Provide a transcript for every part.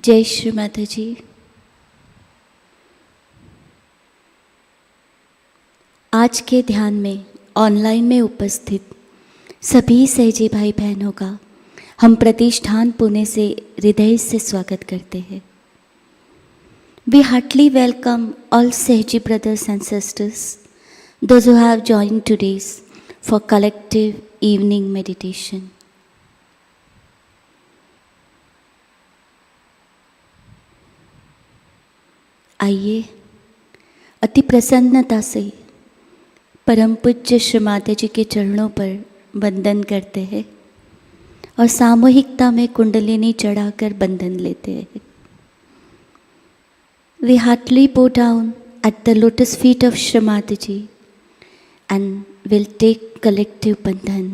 जय श्री माताजी। आज के ध्यान में ऑनलाइन में उपस्थित सभी सहजी भाई बहनों का हम प्रतिष्ठान पुणे से हृदय से स्वागत करते हैं। We heartily welcome all Sahaji brothers and sisters, those who have joined today for collective evening meditation. आइए अति प्रसन्नता से परम पूज्य श्री माताजी के चरणों पर वंदन करते हैं और सामूहिकता में कुंडलिनी चढ़ाकर बंधन लेते हैं। We heartily bow down at the lotus feet of Shri Mataji and will take collective bandhan.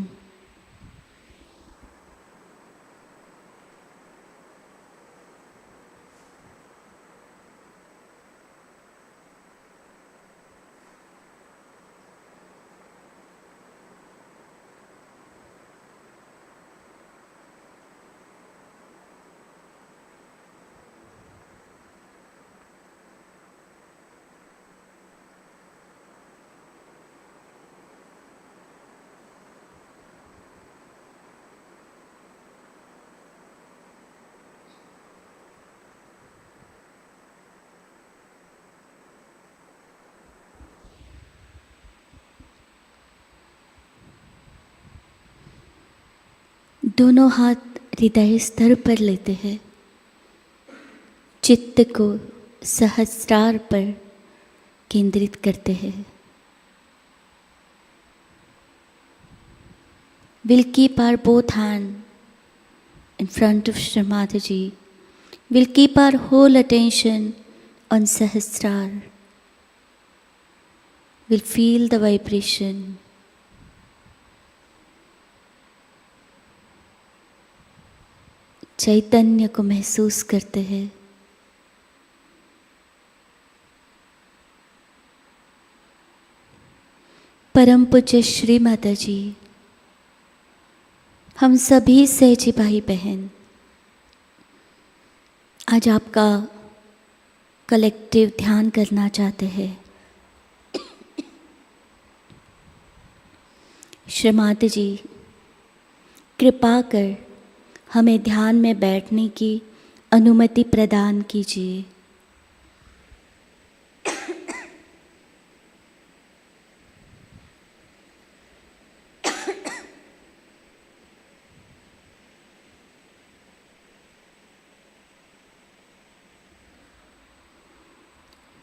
दोनों हाथ हृदय स्तर पर लेते हैं, चित्त को सहस्रार पर केंद्रित करते हैं। We'll keep our both hands in front of Shri Mataji. We'll keep our whole attention on Sahasrar. We'll feel the vibration. चैतन्य को महसूस करते हैं। परम पूज्य श्री माताजी, हम सभी सहजी भाई बहन आज आपका कलेक्टिव ध्यान करना चाहते हैं। श्री माताजी, कृपा कर हमें ध्यान में बैठने की अनुमति प्रदान कीजिए।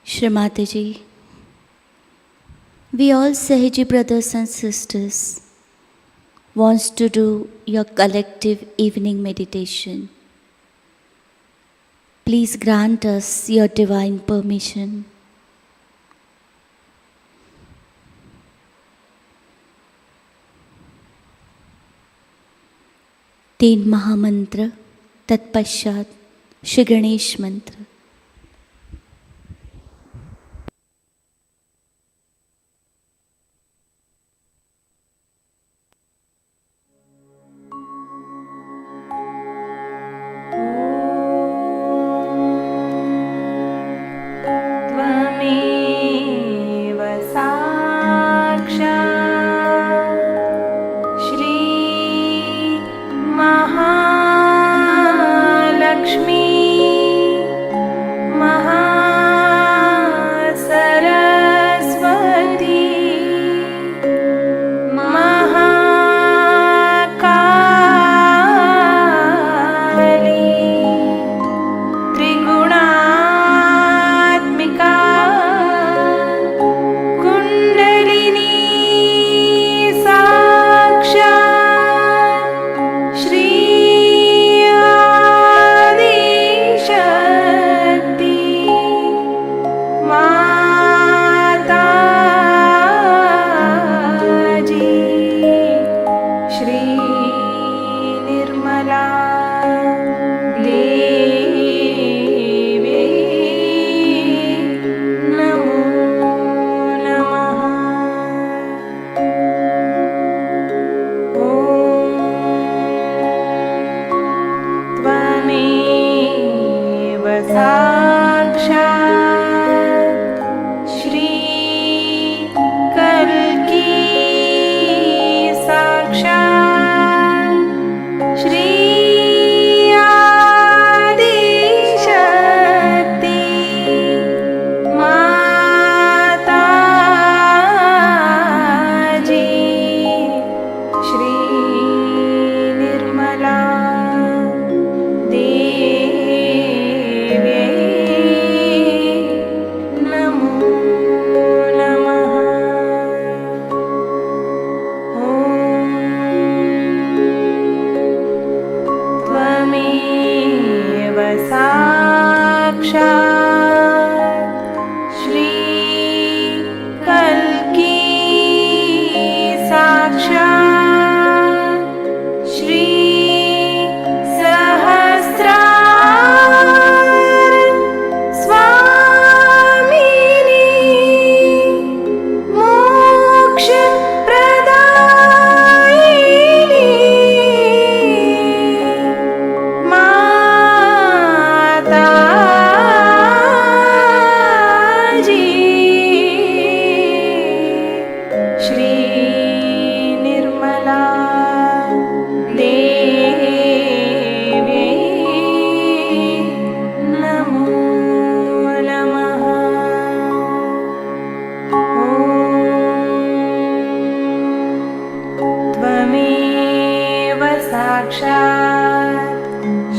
Shri Mataji, we all Sahaji brothers and sisters wants to do your collective evening meditation. Please grant us your divine permission. तीन महामंत्र तत्पश्चात श्री गणेश मंत्र।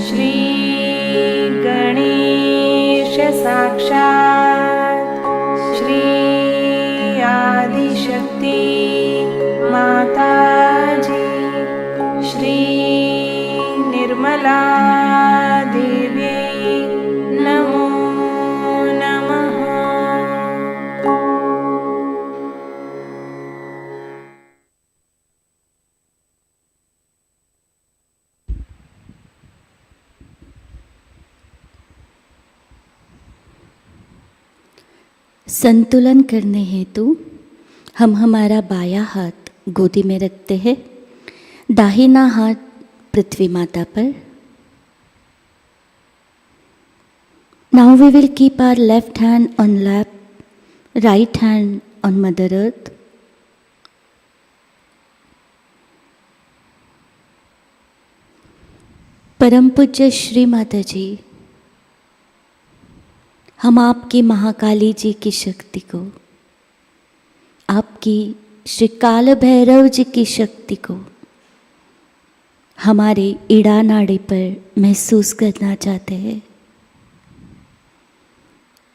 श्री गणेश साक्षात् श्री आदिशक्ति माताजी श्री निर्मला देवी नमो नमः। संतुलन करने हेतु हम हमारा बायां हाथ गोदी में रखते हैं, दाहिना हाथ पृथ्वी माता पर। Now we will keep our left hand on lap, right hand on Mother Earth. परम पूज्य श्री माताजी, हम आपकी महाकाली जी की शक्ति को, आपकी श्री काल भैरव जी की शक्ति को हमारे इड़ा नाड़ी पर महसूस करना चाहते हैं।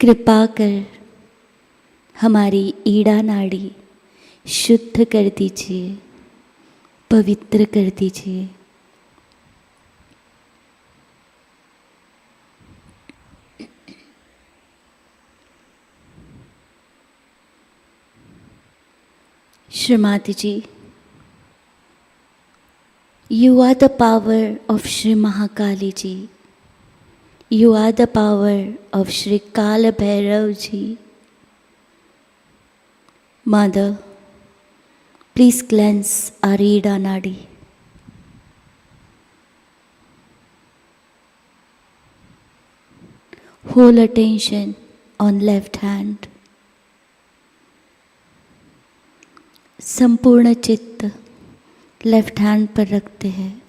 कृपा कर हमारी ईड़ा नाड़ी शुद्ध कर दीजिए, पवित्र कर दीजिए। श्रीमाती जी, you are the power of Shri Mahakali ji. You are the power of Shri Kala Bhairav ji. Mother, please cleanse our Ida Nadi. Whole attention on left hand. संपूर्ण चित्त लेफ्ट हैंड पर रखते हैं।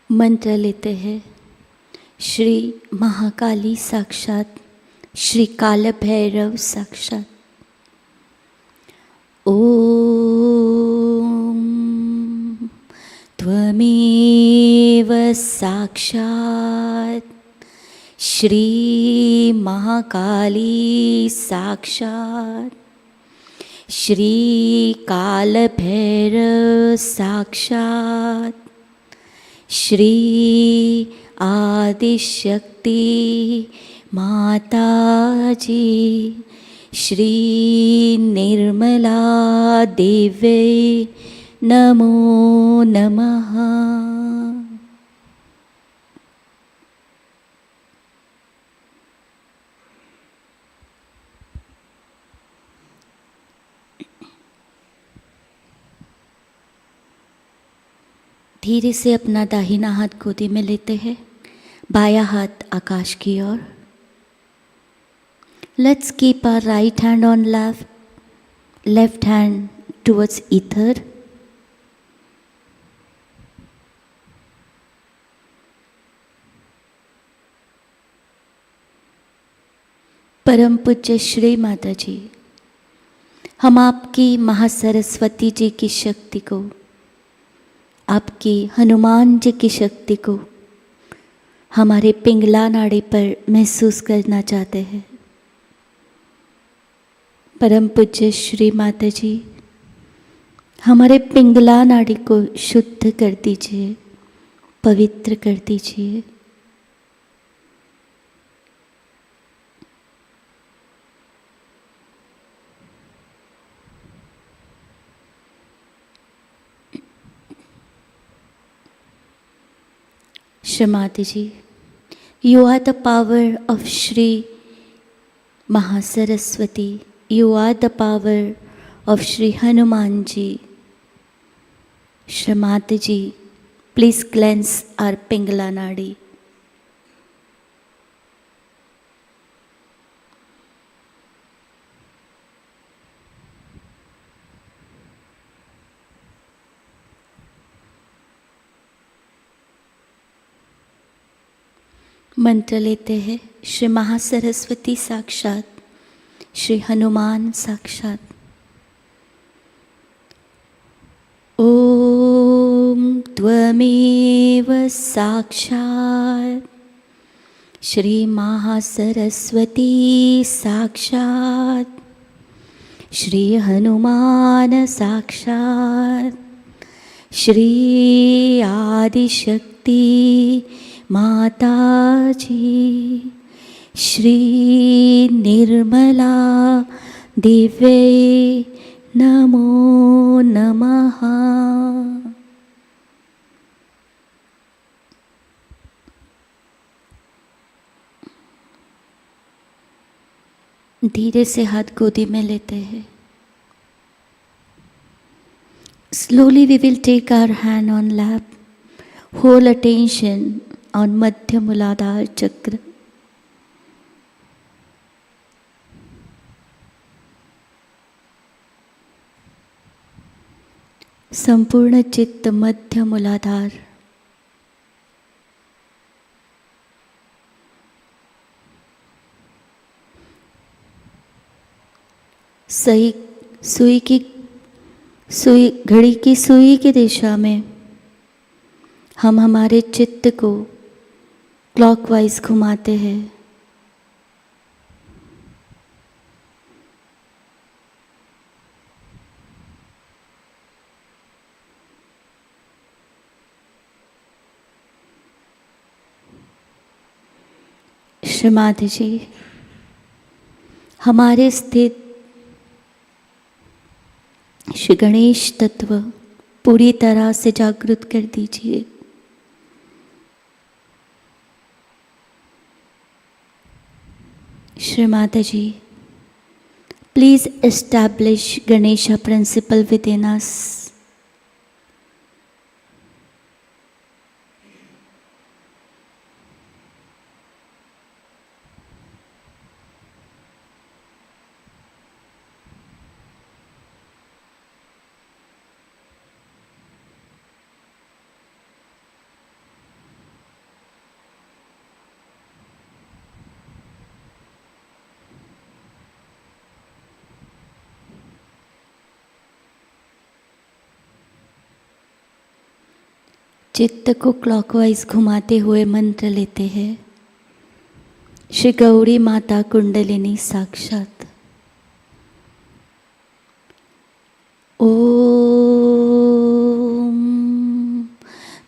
मंत्र लेते हैं। श्री महाकाली साक्षात, श्री काल भैरव साक्षात। ओम त्वमेव साक्षात श्री महाकाली साक्षात, श्री काल भैरव साक्षात, श्री आदिशक्ति माताजी, श्री निर्मला देवी नमो नमः। धीरे से अपना दाहिना हाथ गोदी में लेते हैं, बायां हाथ आकाश की ओर। Let's keep our right hand on left, left hand towards ether. परम पूज्य श्री माता जी, हम आपकी महासरस्वती जी की शक्ति को, आपकी हनुमान जी की शक्ति को हमारे पिंगला नाड़ी पर महसूस करना चाहते हैं। परम पूज्य श्री माता जी, हमारे पिंगला नाड़ी को शुद्ध कर दीजिए, पवित्र कर दीजिए। श्रीमाती जी, you are the power of Shri Mahasaraswati. You are the power of Shri Hanuman ji. Shrimati ji, please cleanse our Pingala Nadi. मंत्र लेते हैं। श्री महासरस्वती साक्षात, श्री हनुमान साक्षात। ओम त्वमेव साक्षात श्री महासरस्वती साक्षात, श्री हनुमान साक्षात् श्री आदिशक्ति माताजी श्री निर्मला दिव्ये नमो नमः। धीरे से हाथ गोदी में लेते हैं। Slowly we will take our hand on lap, whole attention on Madhya Muladhara Chakra. संपूर्ण चित्त मध्य मूलाधार, सही घड़ी की सुई की दिशा में हम हमारे चित्त को क्लॉकवाइज घुमाते हैं। श्री माताजी हमारे स्थित श्री गणेश तत्व पूरी तरह से जागृत कर दीजिए। श्री माताजी, please establish Ganesha principle within us. चित्त को क्लॉकवाइज घुमाते हुए मंत्र लेते हैं। श्री गौरी माता कुंडलिनी साक्षात। ओम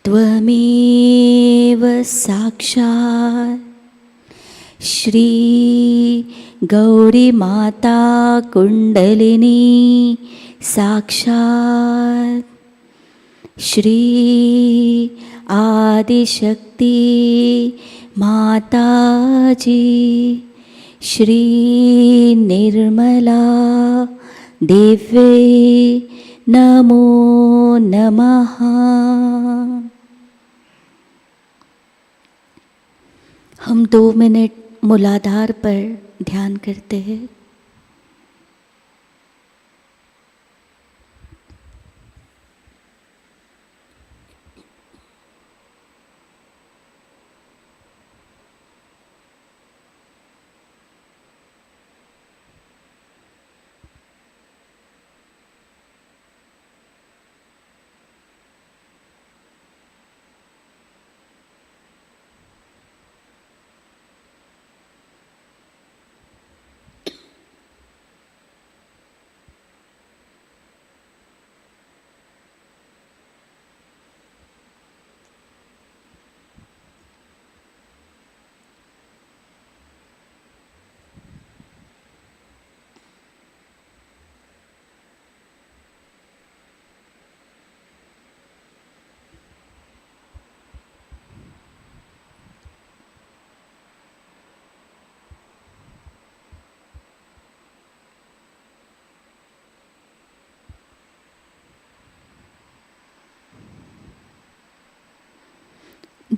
त्वमेव साक्षात् श्री गौरी माता कुंडलिनी साक्षात् श्री आदिशक्ति माताजी श्री निर्मला दिव्ये नमो नमः। हम 2 मिनट मूलाधार पर ध्यान करते हैं।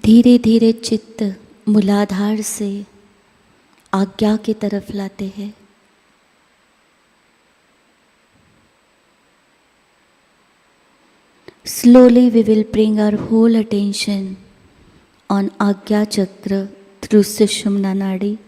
धीरे धीरे चित्त मूलाधार से आज्ञा की तरफ लाते हैं। Slowly we will bring our whole attention on Agya Chakra through Sushumna Nadi.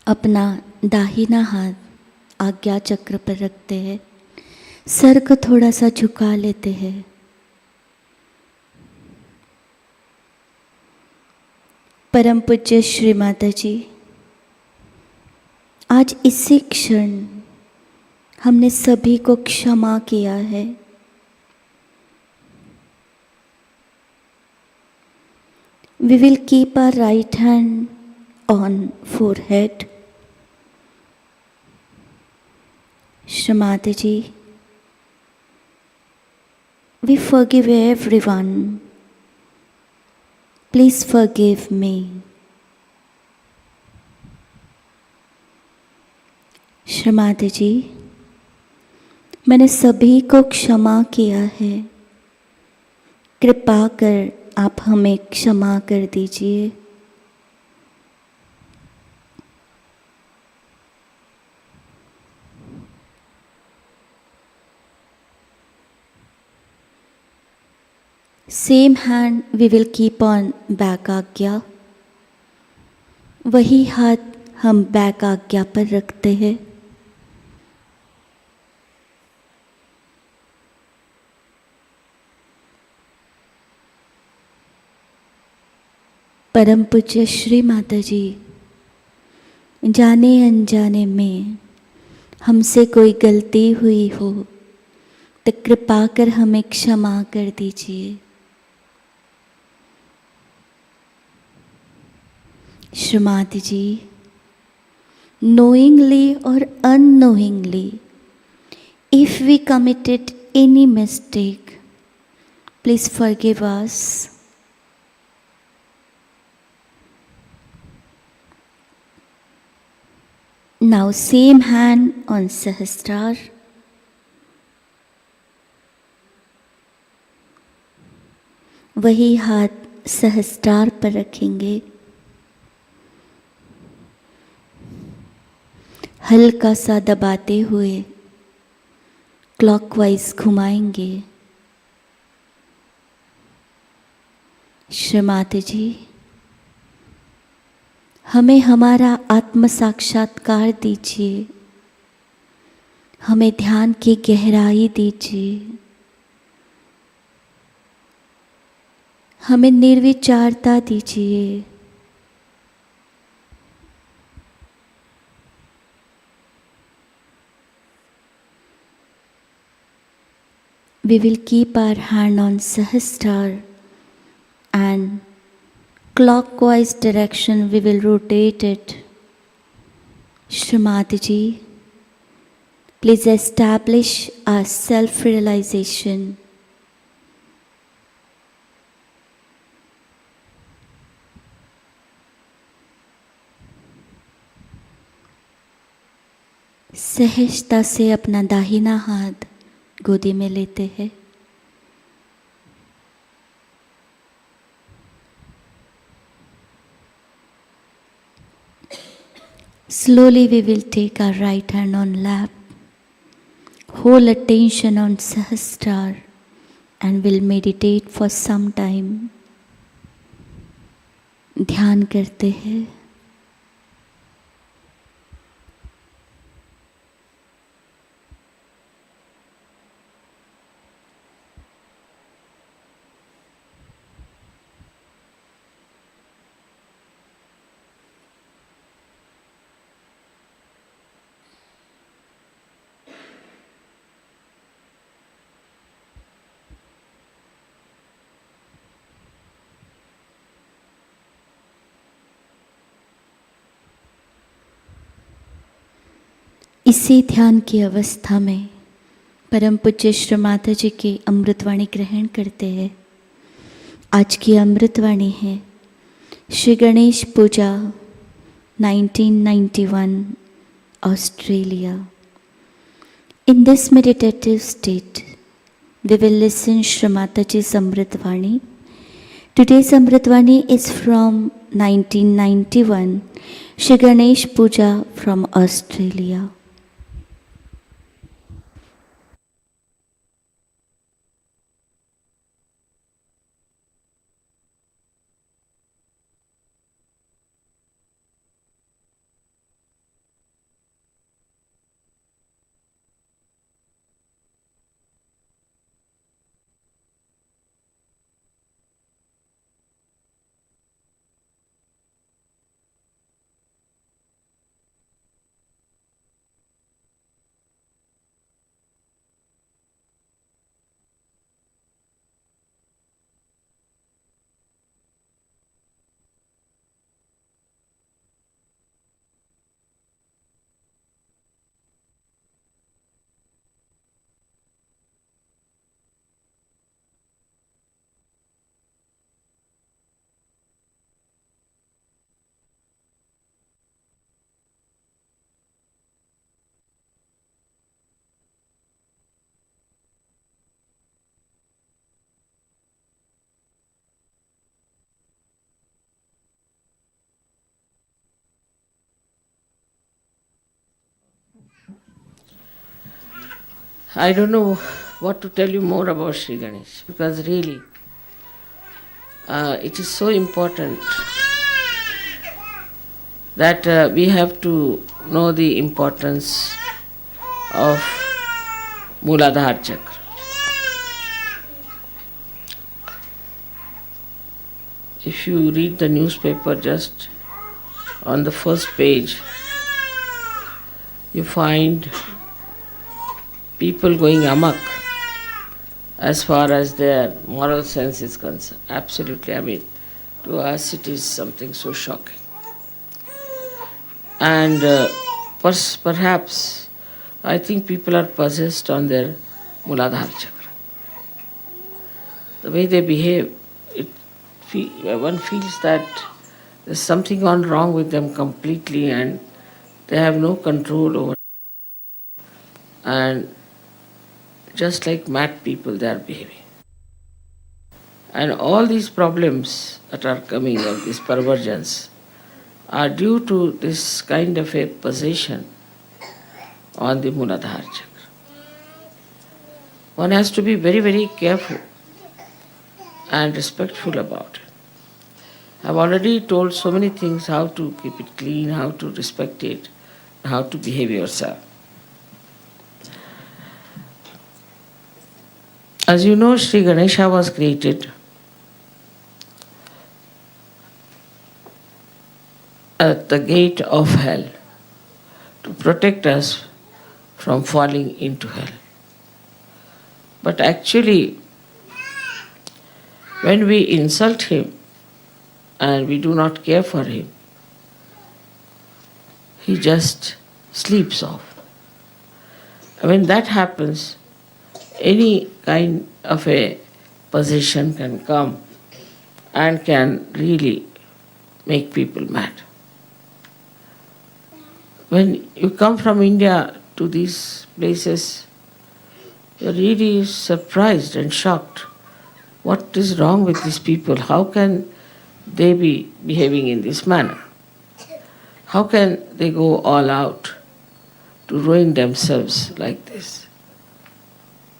अपना दाहिना हाथ आज्ञा चक्र पर रखते हैं, सर को थोड़ा सा झुका लेते हैं। परम पूज्य श्री माताजी, आज इसी क्षण हमने सभी को क्षमा किया है। We will keep our right hand on forehead. Shri Mataji, we forgive everyone. Please forgive me. Shri Mataji, मैंने सभी को क्षमा किया है, कृपा कर आप हमें क्षमा कर दीजिए। Same hand we will keep on back आज्ञा। वही हाथ हम बैक आज्ञा पर रखते हैं। परम पूज्य श्री माताजी, जाने अनजाने में हमसे कोई गलती हुई हो तो कृपा कर हमें क्षमा कर दीजिए। श्री माताजी, knowingly or unknowingly, if we committed any mistake, please forgive us. Now same hand on Sahasrar. वही हाथ सहस्त्रार पर रखेंगे। हल्का सा दबाते हुए क्लॉकवाइज घुमाएंगे। श्री माताजी, हमें हमारा आत्म साक्षात्कार दीजिए, हमें ध्यान की गहराई दीजिए, हमें निर्विचारता दीजिए। We will keep our hand on Sahasrar and clockwise direction we will rotate it. Shri Mataji, please establish our self-realization. सहजता से अपना दाहिना हाथ गोदी में लेते हैं। Slowly we will take our right hand on lap, hold attention on Sahasrar and will meditate for some time. ध्यान करते हैं। इसी ध्यान की अवस्था में परम पूज्य श्री माताजी की अमृतवाणी ग्रहण करते हैं। आज की अमृतवाणी है श्री गणेश पूजा 1991 Australia. In this meditative state, we will listen Shri Mataji's Amritvani. Today's Amritvani is from 1991, Shri Ganesh Puja from Australia. I don't know what to tell you more about Sri Ganesha, because really it is so important that we have to know the importance of Mooladhara Chakra. If you read the newspaper, just on the first page, you find people going amok as far as their moral sense is concerned. Absolutely, I mean, to us it is something so shocking. And perhaps I think people are possessed on their Mooladhara Chakra. The way they behave, one feels that there's something gone wrong with them completely and they have no control over it. And just like mad people they are behaving. And all these problems that are coming of these perversions are due to this kind of a possession on the Mooladhara Chakra. One has to be very, very careful and respectful about it. I've already told so many things, how to keep it clean, how to respect it, how to behave yourself. As you know, Sri Ganesha was created at the gate of hell to protect us from falling into hell. But actually, when we insult him and we do not care for him, he just sleeps off. And when that happens, any kind of a possession can come and can really make people mad. When you come from India to these places, you're really surprised and shocked. What is wrong with these people? How can they be behaving in this manner? How can they go all out to ruin themselves like this?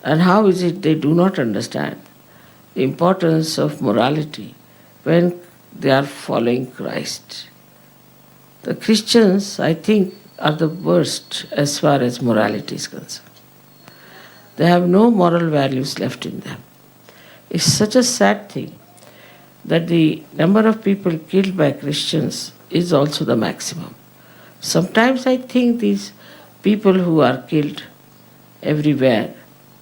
And how is it they do not understand the importance of morality when they are following Christ? The Christians, I think, are the worst as far as morality is concerned. They have no moral values left in them. It's such a sad thing that the number of people killed by Christians is also the maximum. Sometimes I think these people who are killed everywhere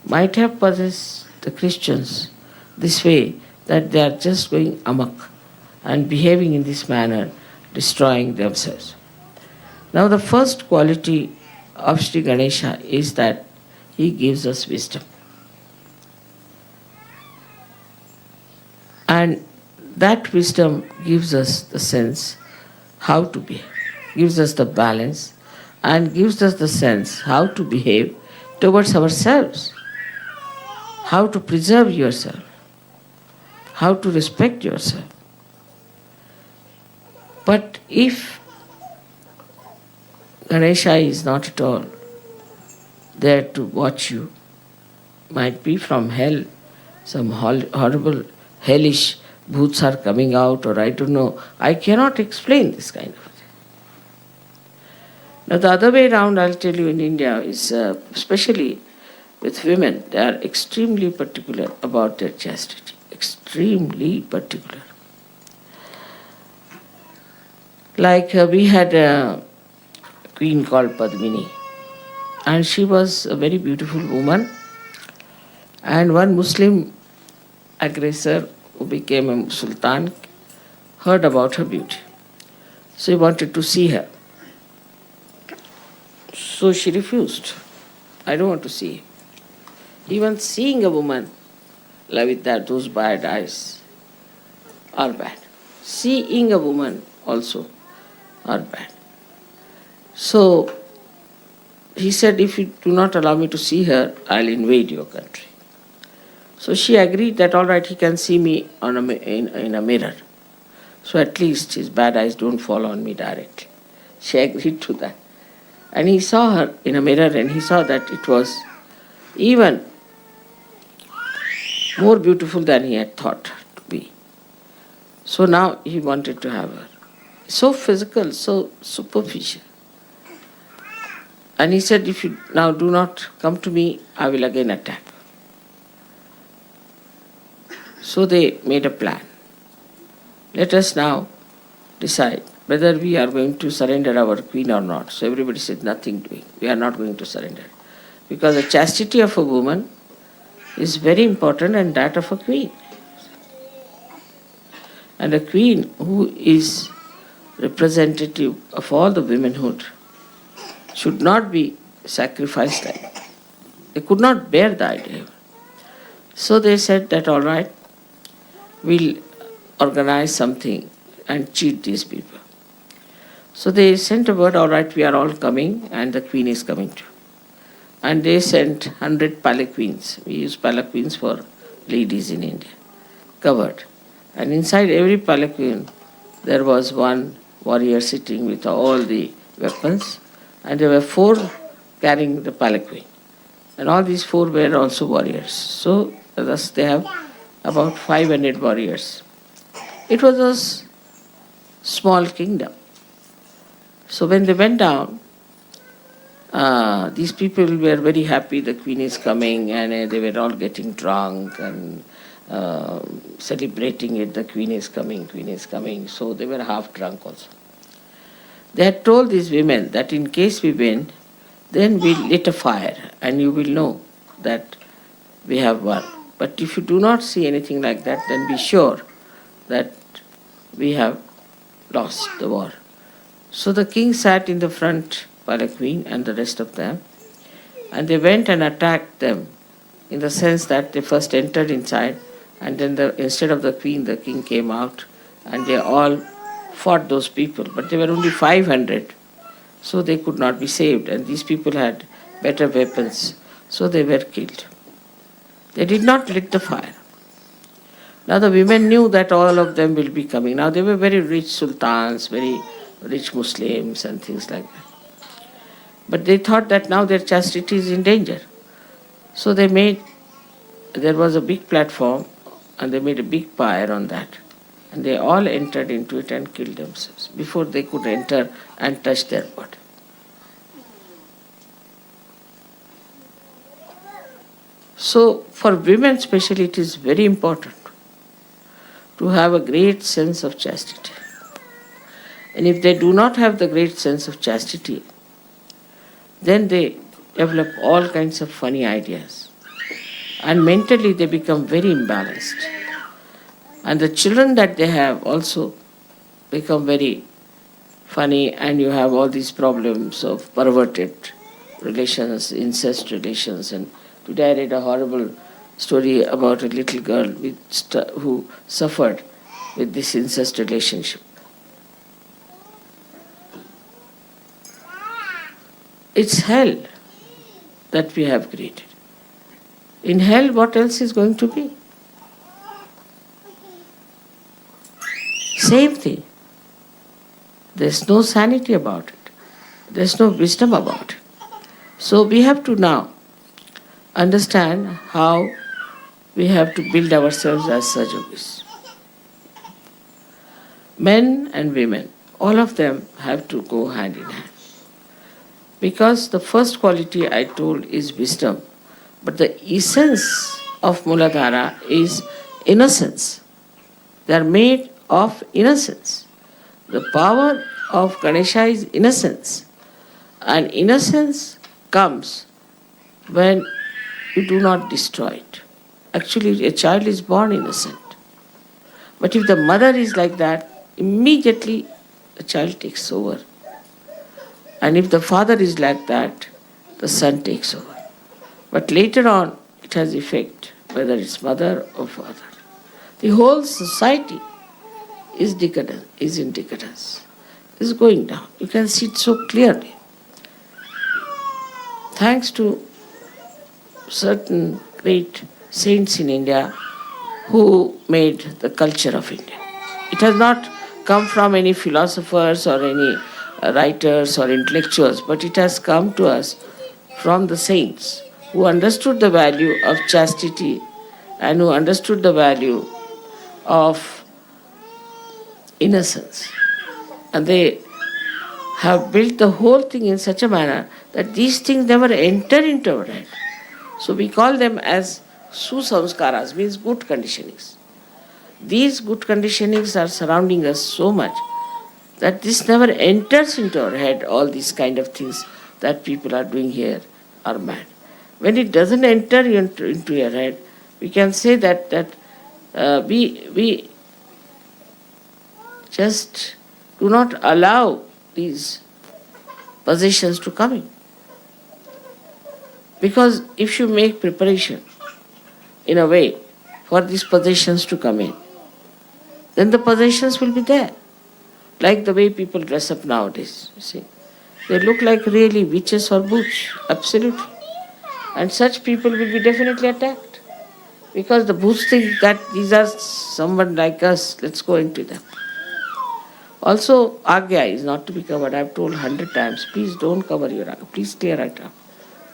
might have possessed the Christians this way, that they are just going amok and behaving in this manner, destroying themselves. Now the first quality of Sri Ganesha is that he gives us wisdom. And that wisdom gives us the sense how to behave, gives us the balance, and gives us the sense how to behave towards ourselves, how to preserve yourself, how to respect yourself. But if Ganesha is not at all there to watch you, might be from hell, some horrible hellish bhoots are coming out, or I don't know. I cannot explain this kind of thing. Now the other way around, I'll tell you, in India is especially with women, they are extremely particular about their chastity, extremely particular. Like we had a queen called Padmini, and she was a very beautiful woman, and one Muslim aggressor who became a sultan heard about her beauty. So he wanted to see her. So she refused. I don't want to see her. Even seeing a woman like with those bad eyes are bad. Seeing a woman also are bad. So he said, if you do not allow me to see her, I'll invade your country. So she agreed that all right, he can see me in a mirror. So at least his bad eyes don't fall on me directly. She agreed to that. And he saw her in a mirror and he saw that it was even more beautiful than he had thought to be. So now he wanted to have her. So physical, so superficial. And he said, if you now do not come to me, I will again attack. So they made a plan. Let us now decide whether we are going to surrender our queen or not. So everybody said, nothing doing. We are not going to surrender. Because the chastity of a woman is very important, and that of a queen. And a queen who is representative of all the womanhood should not be sacrificed like that. They could not bear the idea. So they said that, all right, we'll organize something and cheat these people. So they sent a word, all right, we are all coming, and the queen is coming too. And they sent 100 palanquins. We use palanquins for ladies in India, covered. And inside every palanquin, there was one warrior sitting with all the weapons, and there were 4 carrying the palanquin. And all these 4 were also warriors. So thus they have about 500 warriors. It was a small kingdom. So when they went down, these people were very happy the queen is coming, and they were all getting drunk and celebrating it, the queen is coming, queen is coming. So they were half drunk also. They had told these women that in case we win, then we lit a fire and you will know that we have won. But if you do not see anything like that, then be sure that we have lost the war. So the king sat in the front palanquin and the rest of them, and they went and attacked them, in the sense that they first entered inside, and then instead of the queen, the king came out, and they all fought those people. But they were only 500, so they could not be saved, and these people had better weapons, so they were killed. They did not lit the fire. Now the women knew that all of them will be coming. Now they were very rich sultans, very rich Muslims and things like that. But they thought that now their chastity is in danger. So there was a big platform, and they made a big fire on that. And they all entered into it and killed themselves before they could enter and touch their body. So for women especially, it is very important to have a great sense of chastity. And if they do not have the great sense of chastity, then they develop all kinds of funny ideas. And mentally they become very imbalanced. And the children that they have also become very funny, and you have all these problems of perverted relations, incest relations. And today I read a horrible story about a little girl who suffered with this incest relationship. It's hell that we have created. In hell, what else is going to be? Same thing. There's no sanity about it. There's no wisdom about it. So we have to now understand how we have to build ourselves as Sahajayogis. Men and women, all of them have to go hand in hand. Because the first quality I told is wisdom, but the essence of Muladhara is innocence. They are made of innocence. The power of Ganesha is innocence. And innocence comes when you do not destroy it. Actually, a child is born innocent. But if the mother is like that, immediately the child takes over. And if the father is like that, the son takes over. But later on, it has effect, whether it's mother or father. The whole society is in decadence, is going down. You can see it so clearly. Thanks to certain great saints in India who made the culture of India. It has not come from any philosophers or any writers or intellectuals, but it has come to us from the saints who understood the value of chastity and who understood the value of innocence. And they have built the whole thing in such a manner that these things never enter into our head. So we call them as susamskaras, means good conditionings. These good conditionings are surrounding us so much that this never enters into our head, all these kind of things that people are doing here are mad. When it doesn't enter into your head, we can say that we just do not allow these possessions to come in. Because if you make preparation in a way for these possessions to come in, then the possessions will be there. Like the way people dress up nowadays, you see. They look like really witches or boots, absolutely. And such people will be definitely attacked. Because the boots think that these are someone like us, let's go into them. Also, Agya is not to be covered. I have told 100 times, please don't cover your Agya. Please clear it up.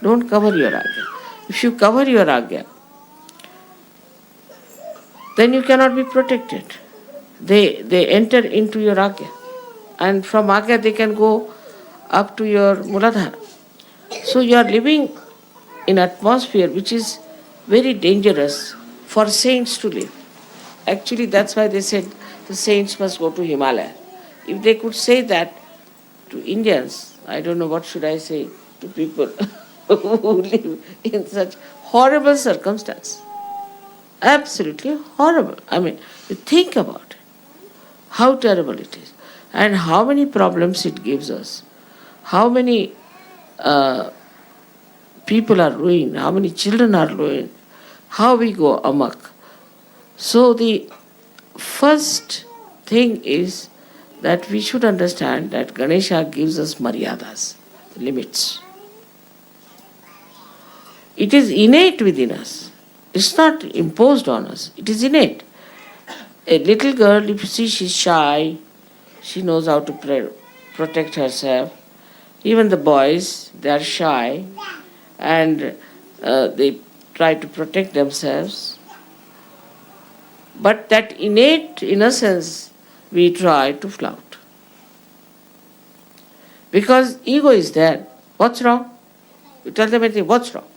Don't cover your Agya. If you cover your Agya, then you cannot be protected. They enter into your Agya. And from Agya they can go up to your Muladhara. So you are living in atmosphere which is very dangerous for saints to live. Actually, that's why they said the saints must go to Himalaya. If they could say that to Indians, I don't know what should I say to people who live in such horrible circumstances. Absolutely horrible. I mean, you think about it, how terrible it is, and how many problems it gives us, how many people are ruined, how many children are ruined, how we go amok. So the first thing is that we should understand that Ganesha gives us Maryadas, limits. It is innate within us. It's not imposed on us. It is innate. A little girl, if you see she's shy, she knows how to protect herself. Even the boys, they are shy and they try to protect themselves. But that innate innocence we try to flout. Because ego is there. What's wrong? You tell them anything, what's wrong?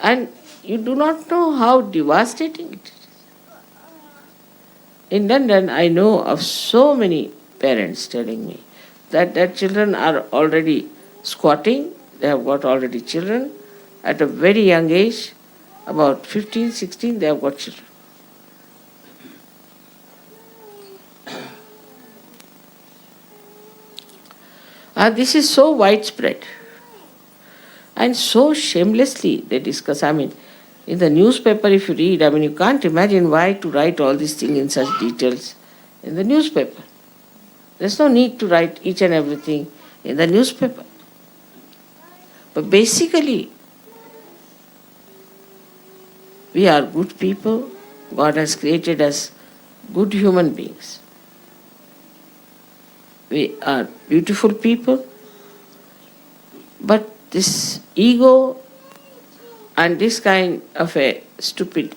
And you do not know how devastating it is. In London, I know of so many parents telling me that their children are already squatting, they have got already children. At a very young age, about 15, 16, they have got children. And this is so widespread. And so shamelessly they discuss. I mean, in the newspaper if you read, I mean, you can't imagine why to write all these things in such details in the newspaper. There's no need to write each and everything in the newspaper. But basically, we are good people. God has created us good human beings. We are beautiful people. But this ego and this kind of a stupid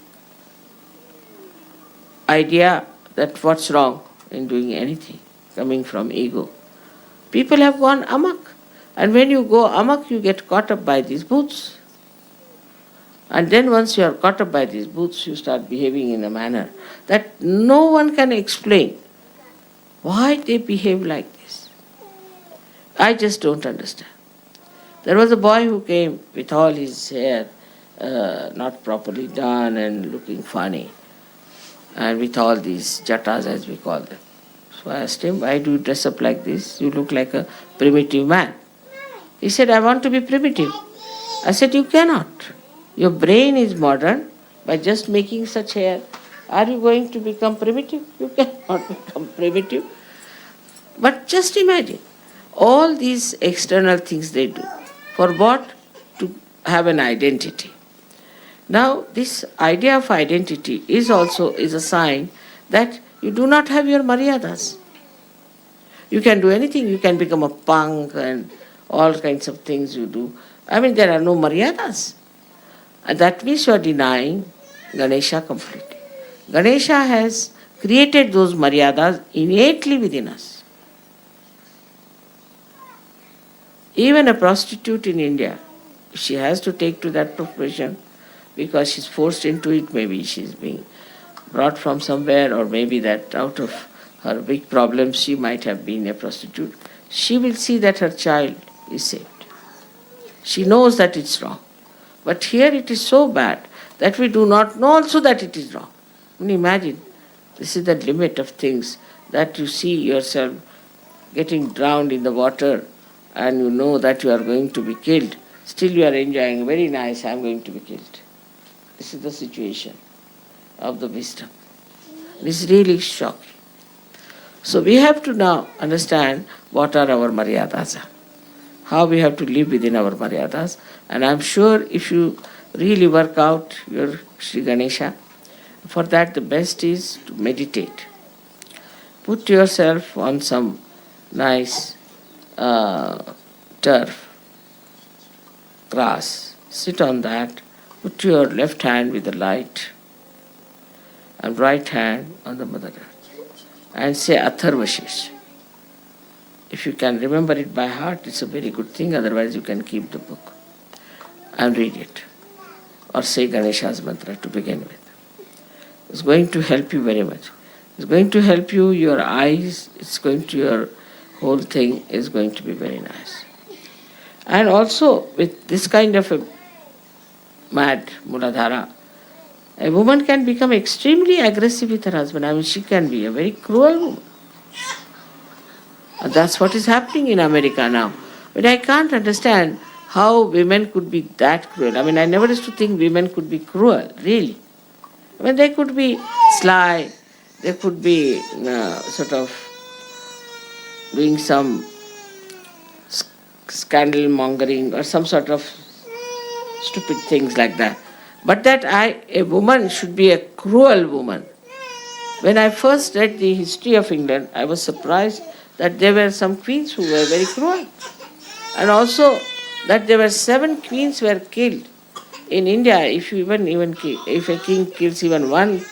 idea that what's wrong in doing anything coming from ego. People have gone amok. And when you go amok, you get caught up by these booths. And then once you are caught up by these booths, you start behaving in a manner that no one can explain why they behave like this. I just don't understand. There was a boy who came with all his hair not properly done and looking funny, and with all these jatas as we call them. So I asked him, why do you dress up like this? You look like a primitive man. He said, I want to be primitive. I said, you cannot. Your brain is modern. By just making such hair, are you going to become primitive? You cannot become primitive. But just imagine, all these external things they do. For what? To have an identity. Now, this idea of identity is also a sign that you do not have your Maryadas. You can do anything. You can become a punk and all kinds of things you do. I mean, there are no Maryadas. And that means you are denying Ganesha completely. Ganesha has created those Maryadas innately within us. Even a prostitute in India, if she has to take to that profession because she's forced into it, maybe she's being brought from somewhere, or maybe that out of her big problems she might have been a prostitute, she will see that her child is saved. She knows that it's wrong. But here it is so bad that we do not know also that it is wrong. I mean, imagine, this is the limit of things, that you see yourself getting drowned in the water and you know that you are going to be killed. Still you are enjoying, very nice, I am going to be killed. This is the situation of the wisdom. This is really shocking. So we have to now understand what are our Maryadas, how we have to live within our Maryadas. And I am sure if you really work out your Sri Ganesha, for that the best is to meditate. Put yourself on some nice turf, grass, sit on that, put your left hand with the light and right hand on the Mother Earth and say Atharvashish. If you can remember it by heart, it's a very good thing, otherwise you can keep the book and read it. Or say Ganesha's mantra to begin with. It's going to help you very much. It's going to help you, your eyes, it's going to, your whole thing is going to be very nice. And also with this kind of a mad Muladhara, a woman can become extremely aggressive with her husband. I mean, she can be a very cruel woman. And that's what is happening in America now. But I can't understand how women could be that cruel. I mean, I never used to think women could be cruel, really. I mean, they could be sly, they could be sort of doing some scandal mongering or some sort of stupid things like that. But that a woman should be a cruel woman. When I first read the history of England, I was surprised that there were some queens who were very cruel. And also that there were 7 queens were killed. In India, if if a king kills even one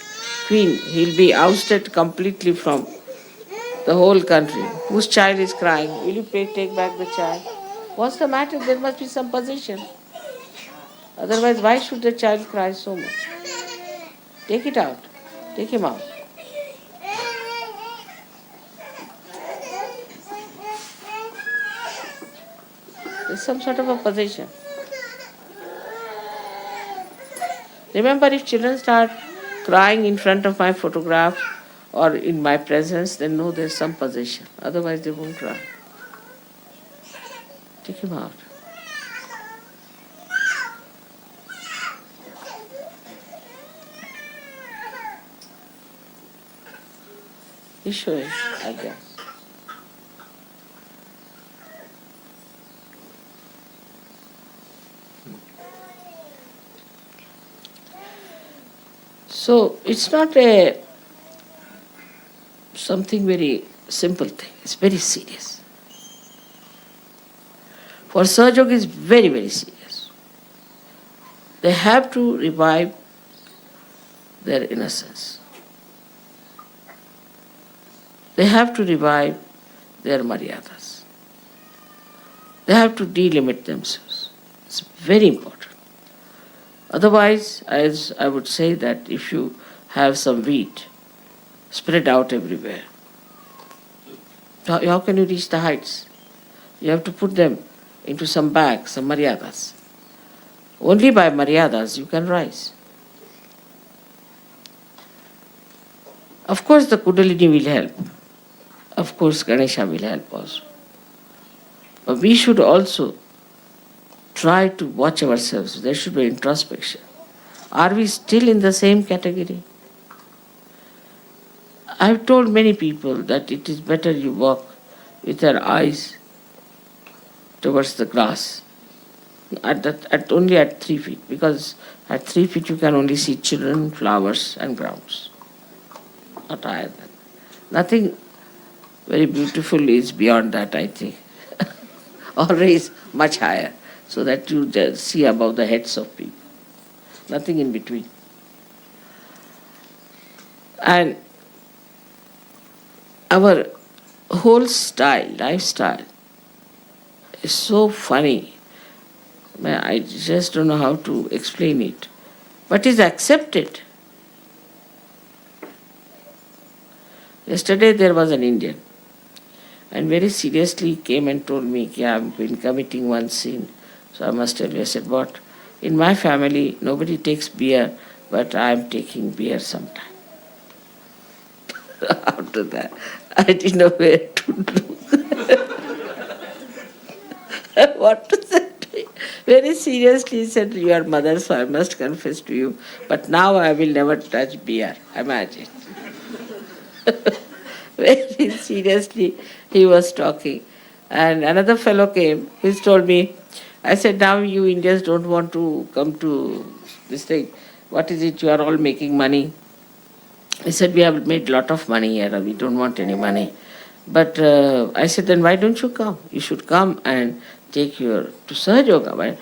queen, he'll be ousted completely from the whole country. Whose child is crying? Will you take back the child? What's the matter? There must be some position. Otherwise, why should the child cry so much? Take it out. Take him out. There's some sort of a position. Remember, if children start crying in front of my photograph or in my presence, then know there's some position. Otherwise, they won't cry. Take him out. Ishwari, I guess. So it's not something very simple thing. It's very serious. For Sahajayoga is very, very serious. They have to revive their innocence. They have to revive their Maryadas. They have to delimit themselves. It's very important. Otherwise, as I would say that if you have some wheat spread out everywhere, how can you reach the heights? You have to put them into some bags, some Maryadas. Only by Maryadas you can rise. Of course, the Kundalini will help. Of course, Ganesha will help also. But we should also try to watch ourselves. There should be introspection. Are we still in the same category? I've told many people that it is better you walk with your eyes towards the grass, only at 3 feet, because at 3 feet you can only see children, flowers and grounds. Not higher than. Nothing very beautiful is beyond that, I think. Always much higher. so that you just see above the heads of people. Nothing in between. And our whole style, lifestyle, is so funny. I just don't know how to explain it. But is accepted. Yesterday there was an Indian, and very seriously came and told me, I've been committing one sin, so I must tell you. I said, what? In my family, nobody takes beer, but I'm taking beer sometime. After that, I didn't know where to look. What to say to him? Very seriously he said, you are mother, so I must confess to you, but now I will never touch beer. Imagine. Very seriously he was talking. And another fellow came, he told me, I said, now you Indians don't want to come to this thing. What is it, you are all making money? He said, we have made a lot of money here, we don't want any money. But I said, then why don't you come? You should come and take your to Sahajayoga. Why?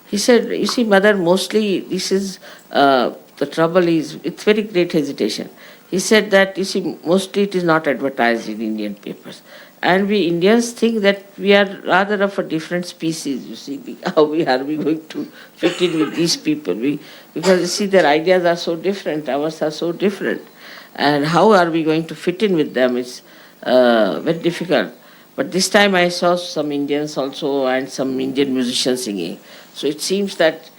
He said, you see, mother, mostly this is, the trouble is, it's very great hesitation. He said that, you see, mostly it is not advertised in Indian papers. And we Indians think that we are rather of a different species, you see. How are we going to fit in with these people? Because, you see, their ideas are so different, ours are so different. And how are we going to fit in with them? It's very difficult. But this time I saw some Indians also and some Indian musicians singing. So it seems that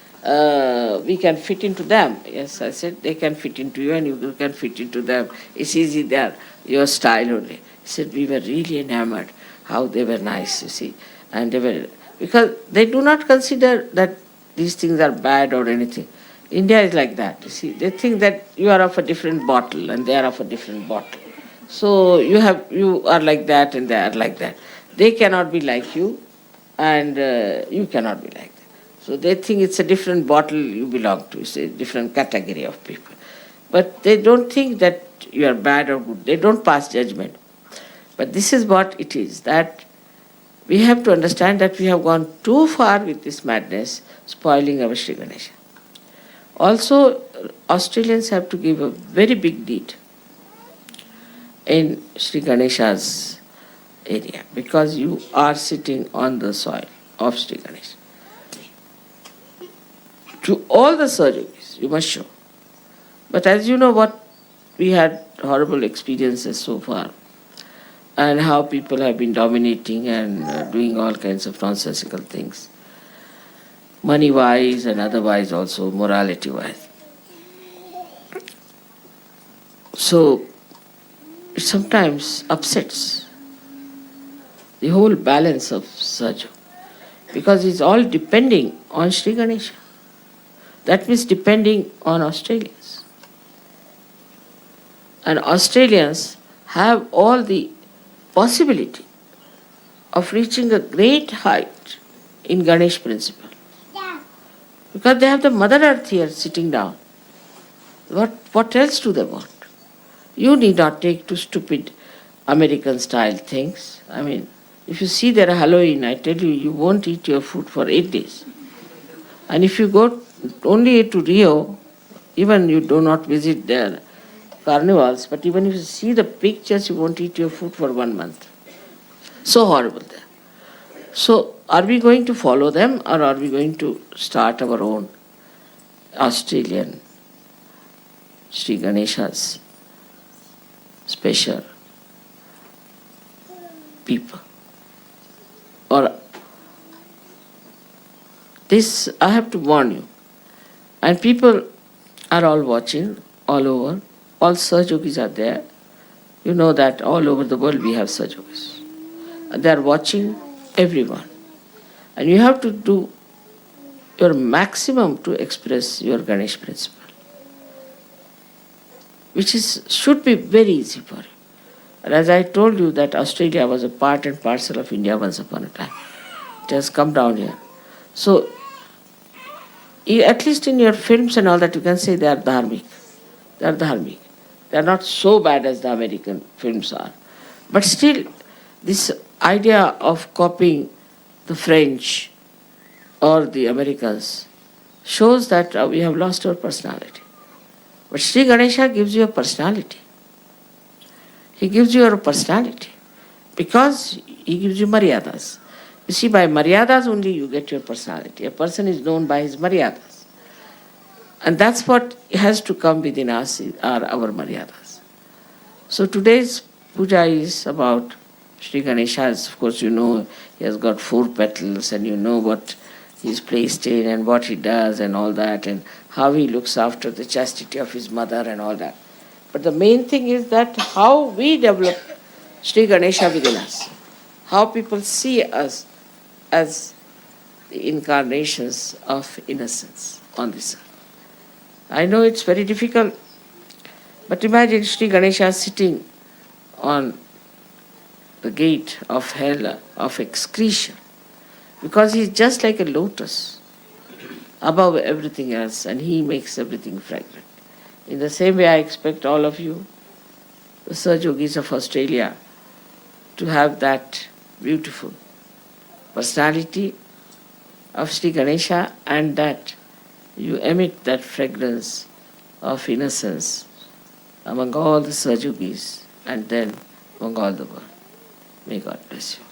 we can fit into them. Yes, I said, they can fit into you and you can fit into them. It's easy there, your style only. He said, we were really enamored how they were nice, you see. And they were, because they do not consider that these things are bad or anything. India is like that, you see. They think that you are of a different bottle and they are of a different bottle. So you are like that and they are like that. They cannot be like you and you cannot be like that. So they think it's a different bottle you belong to, it's a different category of people. But they don't think that you are bad or good. They don't pass judgment. But this is what it is, that we have to understand that we have gone too far with this madness, spoiling our Sri Ganesha. Also, Australians have to give a very big deed in Sri Ganesha's area, because you are sitting on the soil of Sri Ganesha. To all the Sahajayogis, you must show. But as you know, what we had horrible experiences so far, and how people have been dominating and doing all kinds of nonsensical things, money-wise and otherwise also, morality-wise. So it sometimes upsets the whole balance of Sahaja, because it's all depending on Sri Ganesha. That means depending on Australians. And Australians have all the possibility of reaching a great height in Ganesh principle. Because they have the Mother Earth here sitting down. What else do they want? You need not take to stupid American style things. I mean, if you see their Halloween, I tell you, you won't eat your food for 8 days. And if you go only to Rio, even you do not visit their carnivals, but even if you see the pictures, you won't eat your food for 1 month. So horrible there. So are we going to follow them, or are we going to start our own Australian Sri Ganesha's special people? Or this, I have to warn you. And people are all watching all over. All Sahajogis are there. You know that all over the world we have Sahajogis. They are watching everyone. And you have to do your maximum to express your Ganesh principle, which should be very easy for you. And as I told you that Australia was a part and parcel of India once upon a time. It has come down here. So, at least in your films and all that, you can say they are dharmic. They are dharmic. They are not so bad as the American films are. But still, this idea of copying the French or the Americans shows that we have lost our personality. But Sri Ganesha gives you a personality. He gives you your personality because he gives you Maryadas. You see, by Maryadas only you get your personality. A person is known by his Maryadas. And that's what has to come within us, are our Maryadas. So today's puja is about Sri Ganesha. As of course you know, he has got 4 petals and you know what he's placed in and what he does and all that and how he looks after the chastity of his mother and all that. But the main thing is that how we develop Sri Ganesha within us. How people see us as the incarnations of innocence on this earth. I know it's very difficult, but imagine Sri Ganesha sitting on the gate of hell, of excretion, because he's just like a lotus above everything else and he makes everything fragrant. In the same way, I expect all of you, the Sahajayogis of Australia, to have that beautiful personality of Sri Ganesha and that you emit that fragrance of innocence among all the Sahajayogis and then among all the world. May God bless you.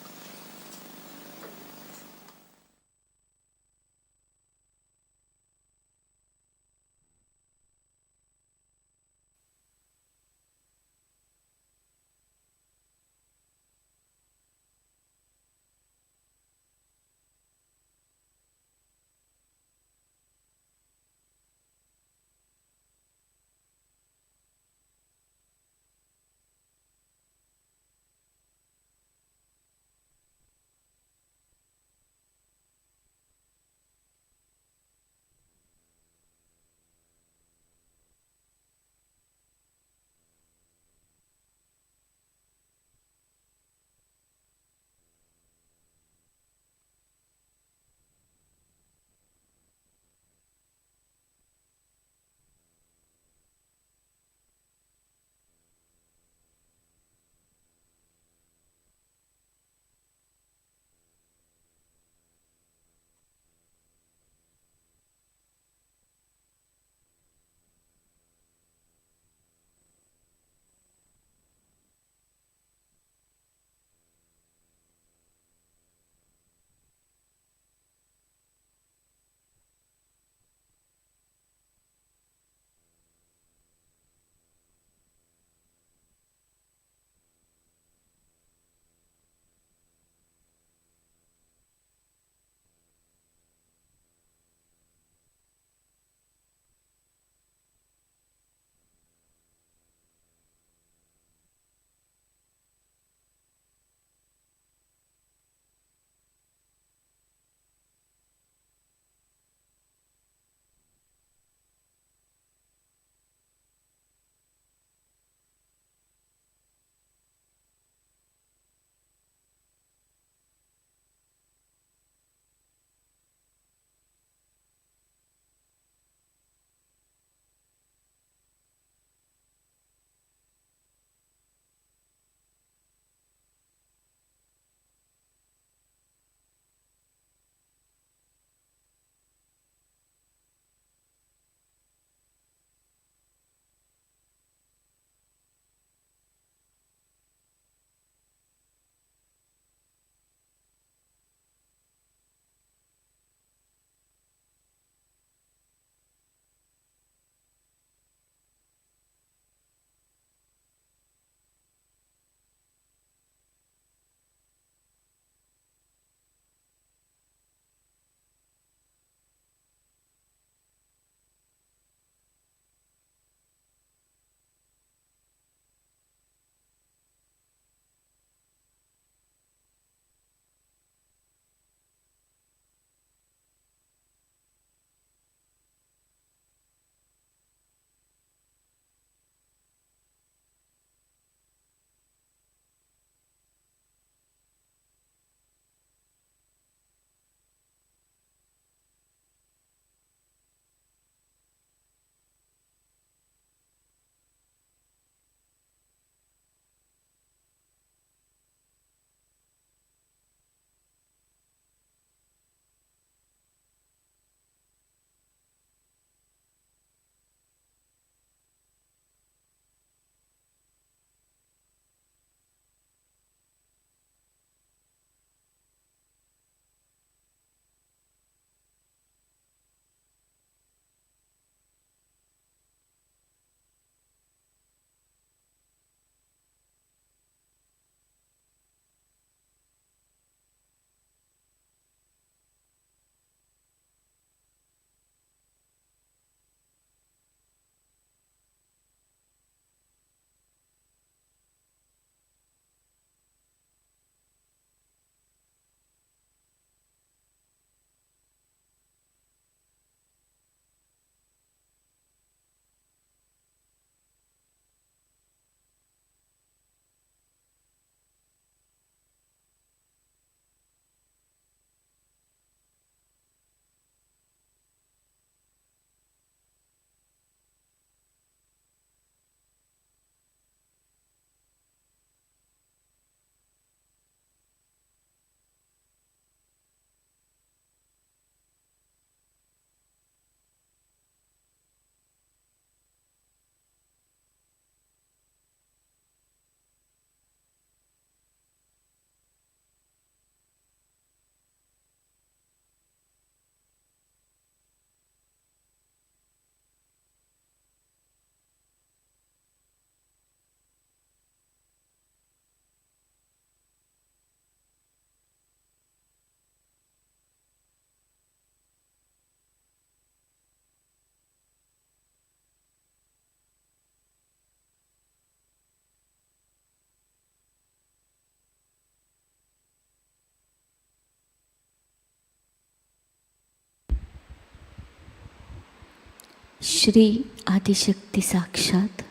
Shri Adishakti साक्षात।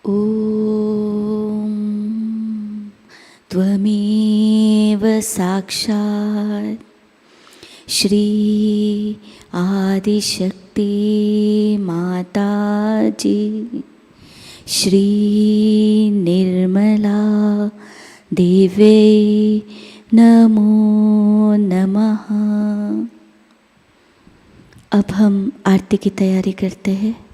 ओम त्वमेव साक्षात् श्री आदिशक्ति माताजी श्री निर्मला देवी नमो नमः। अब हम आरती की तैयारी करते हैं।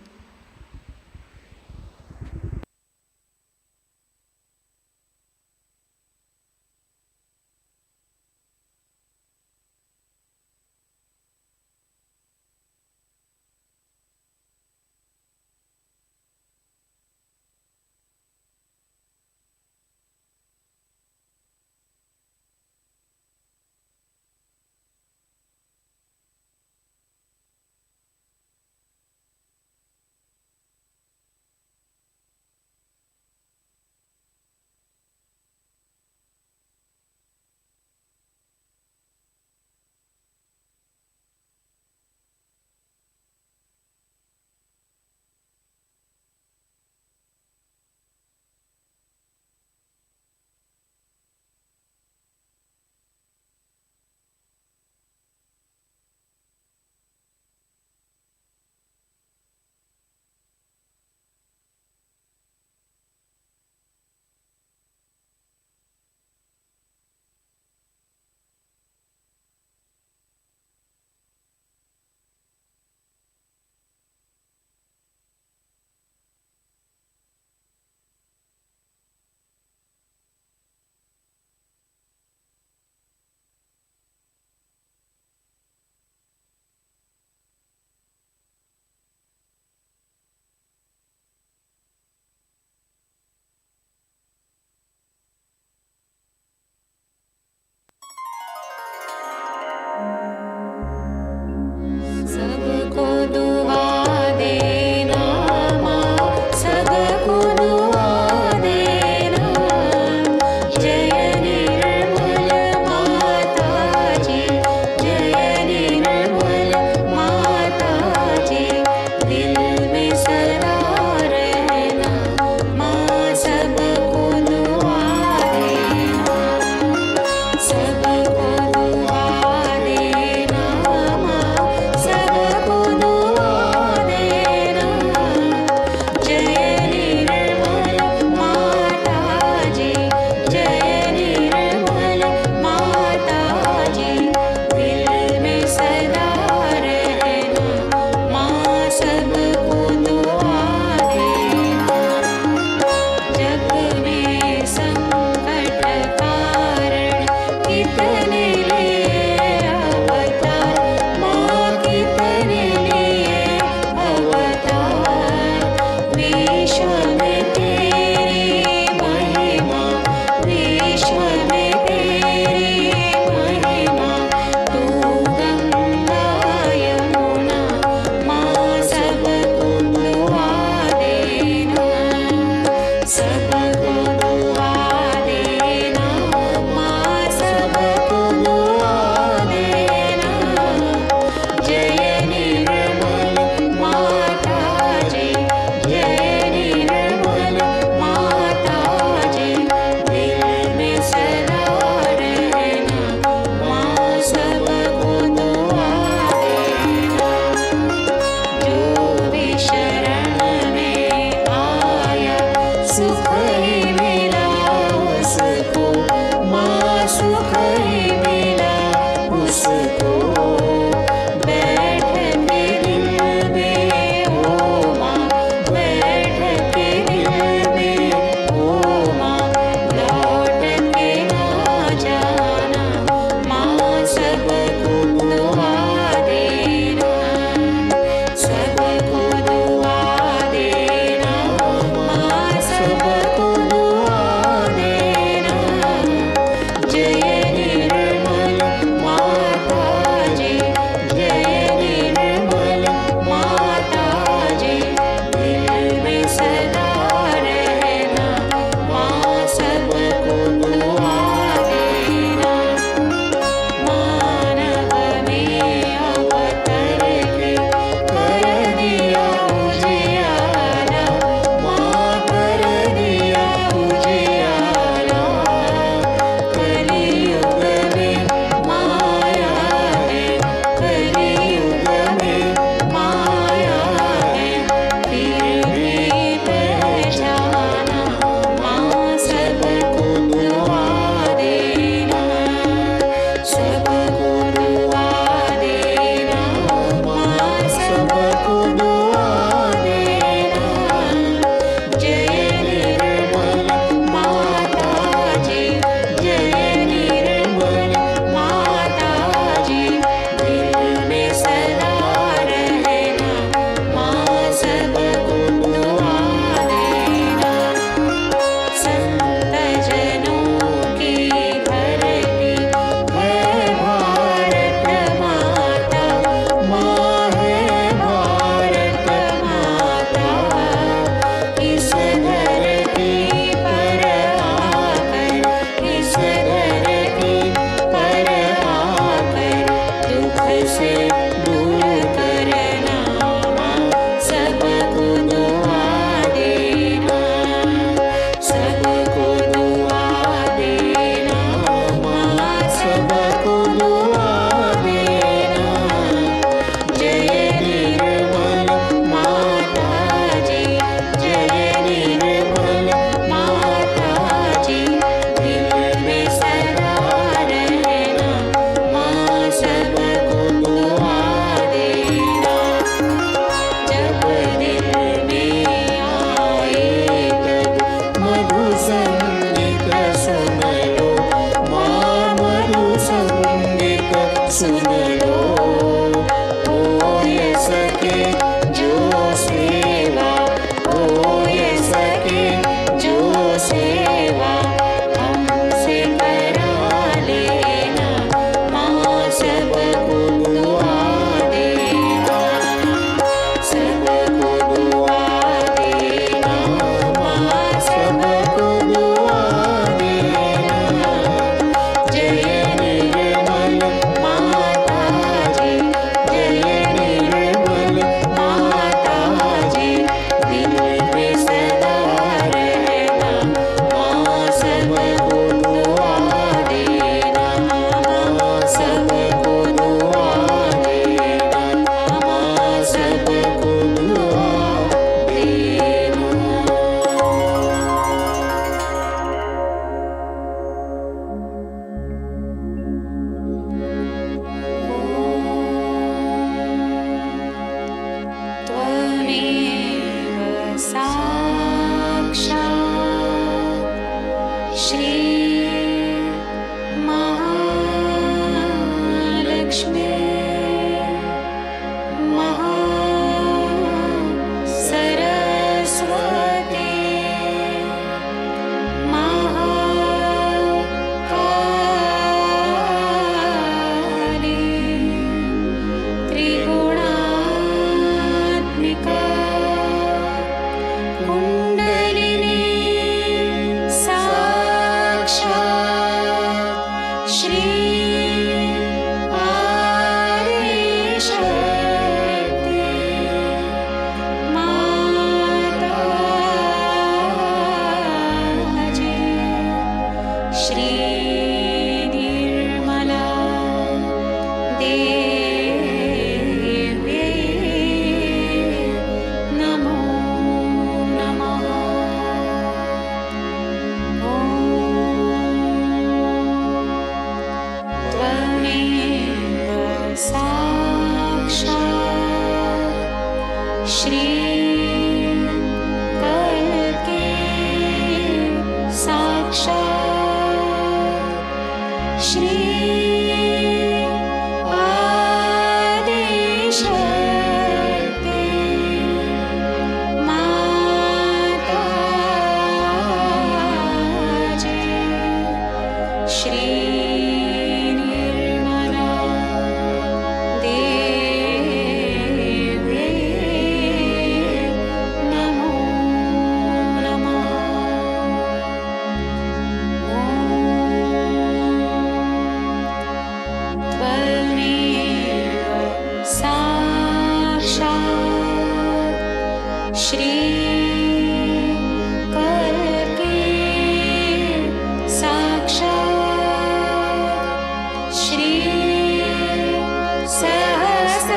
सबको सुन लो, हो ये सके जो सेवा, हो ये सके जो सेवा हमसे करा लेना, माँ सबको दुआ देना, सबको दुआ देना, माँ सबको दुआ देना। जय निर्मल माताजी, जय निर्मल माताजी, दिल में सदा रहना, माँ सबको दुआ देना, माँ सबको दुआ देना, माँ सबको दुआ देना। त्वमेव साक्षात् श्री महालक्ष्मी महासरस्वती महाकाली त्रिगुणात्मिका कुण्डलिनी साक्षात् श्री आदिशक्ति माताजी, श्री निर्मला देवी नमो नमः। त्वमेव साक्षात् श्री कल्की साक्षात् श्री आदिशक्ति माताजी, श्री निर्मला देवी नमो नमः। त्वमेव साक्षात् श्री कल्की साक्षात् श्री सहस्रार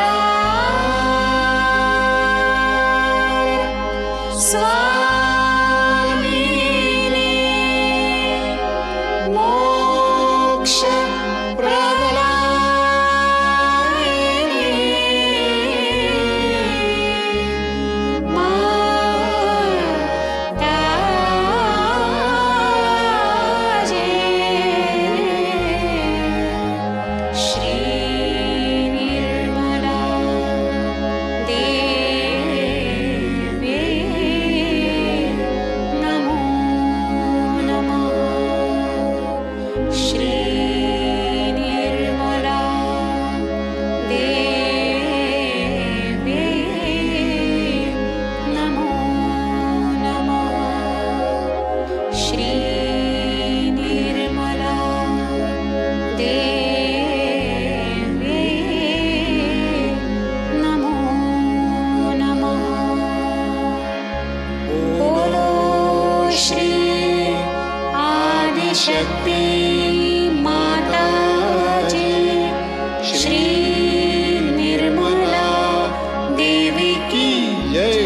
स्वामिनी मोक्ष प्रदायिनी माताजी, श्री निर्मला देवी नमो नमः। श्री निर्मला देवी नमो नमः। श्री निर्मला देवी नमो नमः। बोलो श्री आदिशक्ति माताजी, श्री निर्मला देवी की जय।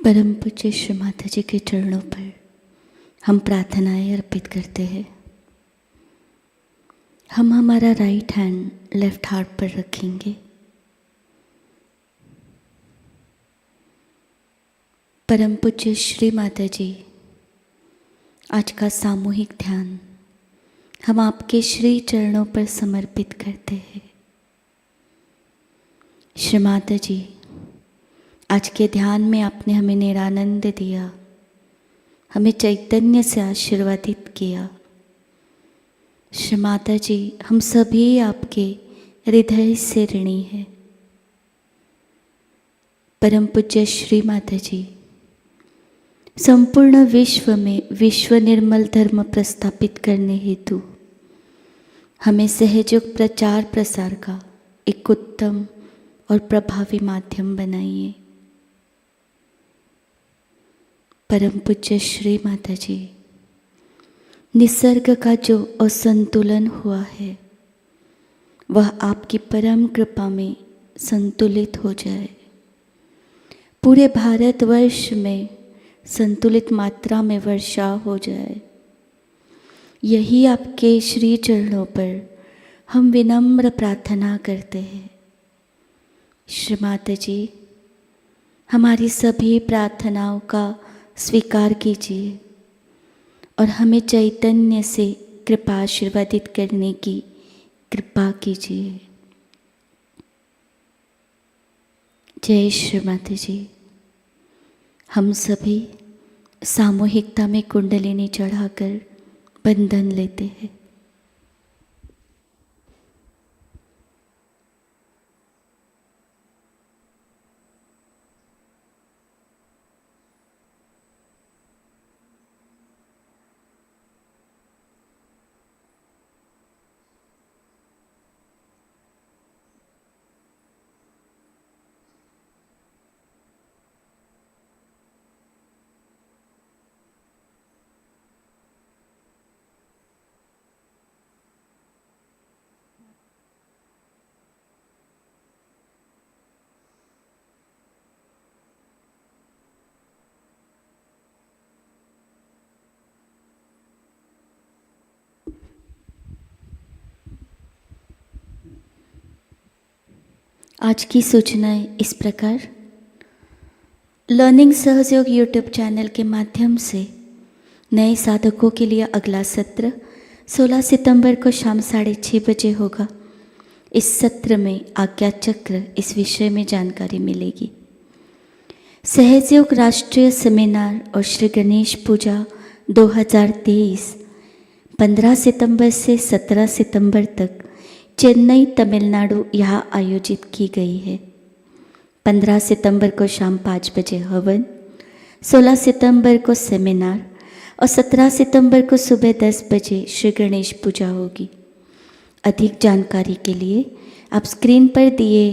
परम पूज्य श्री माताजी के चरणों पर हम प्रार्थनाएं अर्पित करते हैं। हम हमारा राइट हैंड लेफ्ट हार्ट पर रखेंगे। परम पूज्य श्री माताजी, आज का सामूहिक ध्यान हम आपके श्री चरणों पर समर्पित करते हैं। श्री माताजी, आज के ध्यान में आपने हमें निरानंद दिया, हमें चैतन्य से आशीर्वादित किया। श्री माताजी, हम सभी आपके हृदय से ऋणी हैं। परम पूज्य श्री माताजी, संपूर्ण विश्व में विश्व निर्मल धर्म प्रस्थापित करने हेतु हमें सहयोग प्रचार प्रसार का एक उत्तम और प्रभावी माध्यम बनाइए। परम पूज्य श्री माताजी, निसर्ग का जो असंतुलन हुआ है वह आपकी परम कृपा में संतुलित हो जाए। पूरे भारतवर्ष में संतुलित मात्रा में वर्षा हो जाए। यही आपके श्री चरणों पर हम विनम्र प्रार्थना करते हैं। श्री माताजी, हमारी सभी प्रार्थनाओं का स्वीकार कीजिए और हमें चैतन्य से कृपा आशीर्वादित करने की कृपा कीजिए। जय श्री माताजी। हम सभी सामूहिकता में कुंडलिनी चढ़ाकर बंधन लेते हैं। आज की सूचनाएं इस प्रकार। लर्निंग सहयोग यूट्यूब चैनल के माध्यम से नए साधकों के लिए अगला सत्र 16 सितंबर को शाम 6:30 बजे होगा। इस सत्र में आज्ञा चक्र इस विषय में जानकारी मिलेगी। सहयोग राष्ट्रीय सेमिनार और श्री गणेश पूजा 2023 15 सितंबर से 17 सितंबर तक चेन्नई तमिलनाडु यहाँ आयोजित की गई है। 15 सितंबर को शाम 5 बजे हवन, 16 सितंबर को सेमिनार और 17 सितंबर को सुबह 10 बजे श्री गणेश पूजा होगी। अधिक जानकारी के लिए आप स्क्रीन पर दिए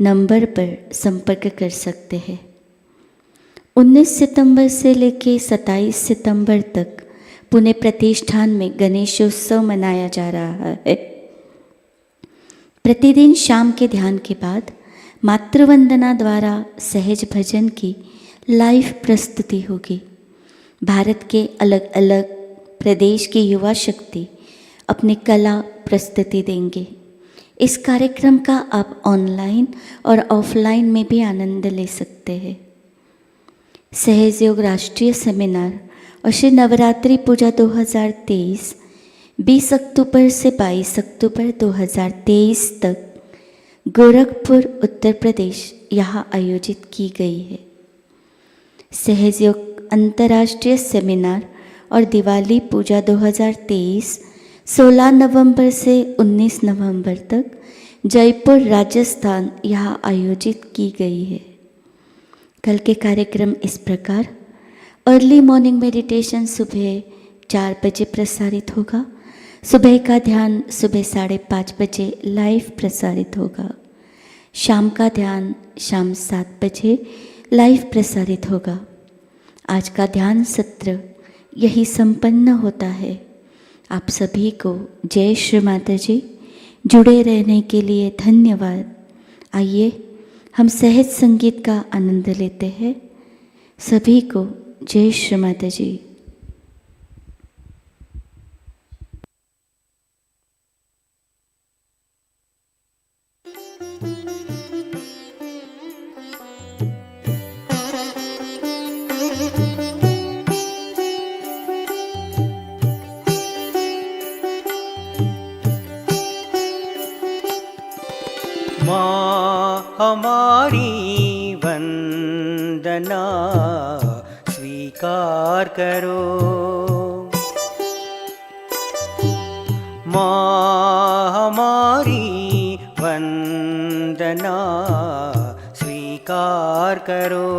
नंबर पर संपर्क कर सकते हैं। 19 सितंबर से लेकर 27 सितंबर तक पुणे प्रतिष्ठान में गणेशोत्सव मनाया जा रहा है। प्रतिदिन शाम के ध्यान के बाद मातृवंदना द्वारा सहज भजन की लाइव प्रस्तुति होगी। भारत के अलग अलग प्रदेश की युवा शक्ति अपनी कला प्रस्तुति देंगे। इस कार्यक्रम का आप ऑनलाइन और ऑफलाइन में भी आनंद ले सकते हैं। सहयोग राष्ट्रीय सेमिनार और श्री नवरात्रि पूजा 2023 20 अक्टूबर से 22 अक्टूबर 2023 तक गोरखपुर उत्तर प्रदेश यहाँ आयोजित की गई है। सहयोग अंतर्राष्ट्रीय सेमिनार और दिवाली पूजा 2023 16 नवंबर से 19 नवंबर तक जयपुर राजस्थान यहाँ आयोजित की गई है। कल के कार्यक्रम इस प्रकार। अर्ली मॉर्निंग मेडिटेशन सुबह 4 बजे प्रसारित होगा। सुबह का ध्यान सुबह 5:30 बजे लाइव प्रसारित होगा। शाम का ध्यान शाम 7 बजे लाइव प्रसारित होगा। आज का ध्यान सत्र यही संपन्न होता है। आप सभी को जय श्री माताजी। जुड़े रहने के लिए धन्यवाद। आइए हम सहज संगीत का आनंद लेते हैं। सभी को जय श्री माताजी। माँ हमारी वंदना स्वीकार करो। माँ हमारी वंदना स्वीकार करो।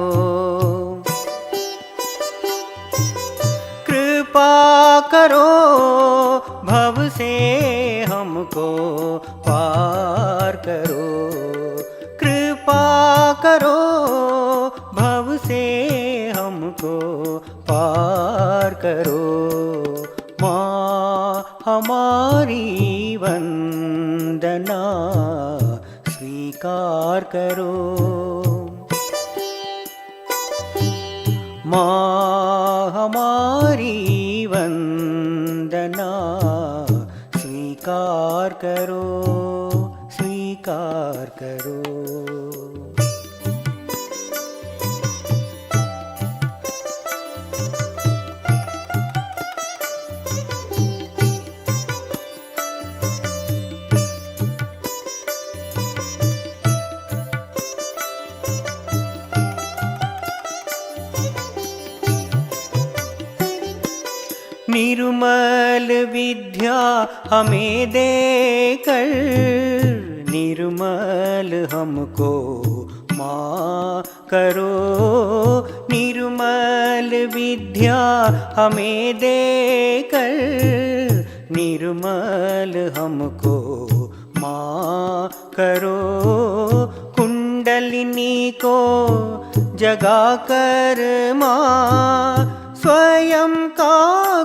कृपा करो भव से हमको पार करो। कृपा करो भव से हमको पार करो। माँ हमारी वंदना स्वीकार करो। माँ हमारी वंदना स्वीकार करो, स्वीकार करो। निर्मल विद्या हमें देकर निर्मल हमको माँ करो। निर्मल विद्या हमें देकर निर्मल हमको माँ करो। कुंडलिनी को जगा कर माँ स्वयं का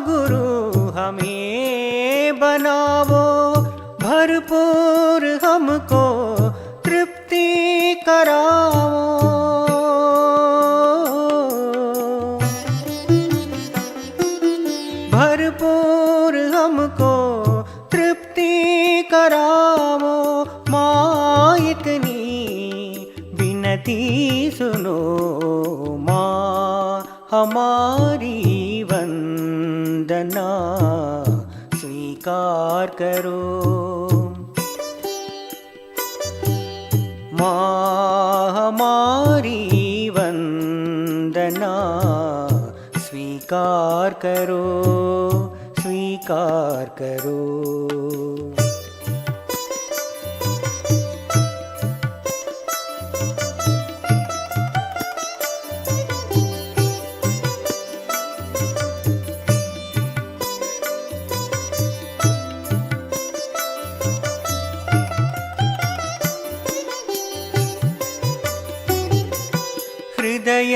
गुरु हमें बनावो। भरपूर हमको तृप्ति कराओ। भरपूर हमको तृप्ति कराओ। माँ इतनी विनती सुनो। माँ हमारी वंदना स्वीकार करो। माँ हमारी वंदना स्वीकार करो, स्वीकार करो। हृदय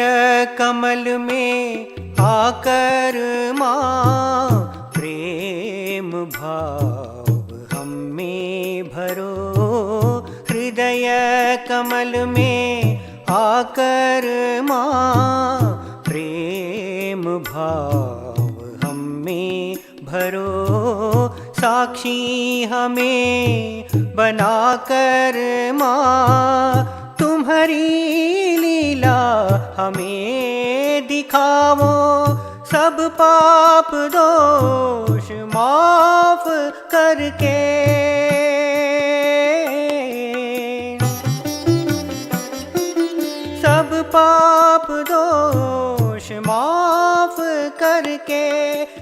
कमल में आकर माँ प्रेम भाव हम में भरो। हृदय कमल में आकर माँ प्रेम भाव हम में भरो। साक्षी हमें बनाकर माँ तुम्हारी लीला हमें दिखाओ। सब पाप दोष माफ करके सब पाप दोष माफ करके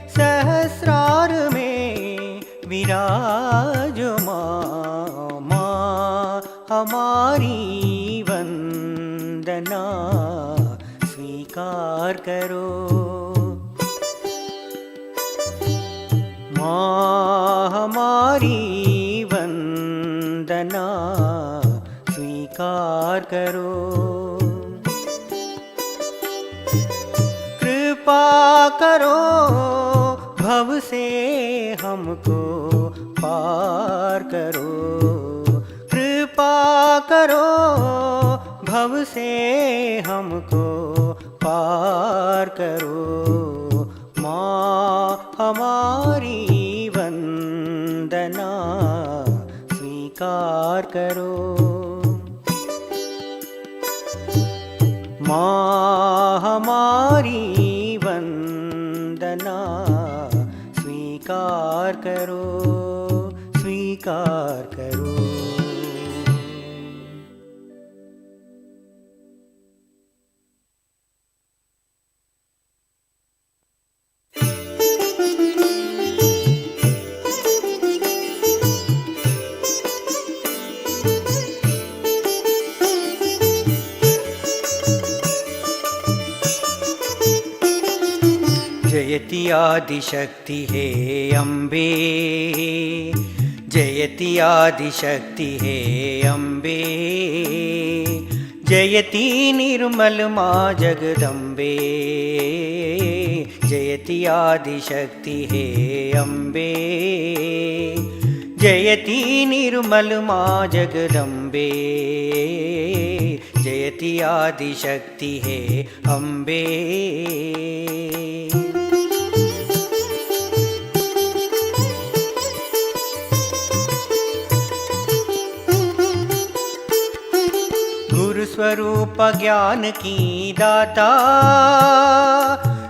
सहस्रार में विराजो। माँ हमारी वंदना स्वीकार करो। माँ हमारी वंदना स्वीकार करो। कृपा करो भव से हमको पार करो। कृपा करो भव से हमको स्वीकार करो माँ हमारी वंदना स्वीकार करो। माँ हमारी वंदना स्वीकार करो स्वीकार करो। जयति आदिशक्ति हे अम्बे, जयति आदिशक्ति हे अम्बे, जयति निर्मल माँ जगदम्बे। जयति आदिशक्ति हे अम्बे, जयति निर्मल माँ जगदम्बे। जयति आदिशक्ति हे अम्बे। स्वरूप ज्ञान की दाता,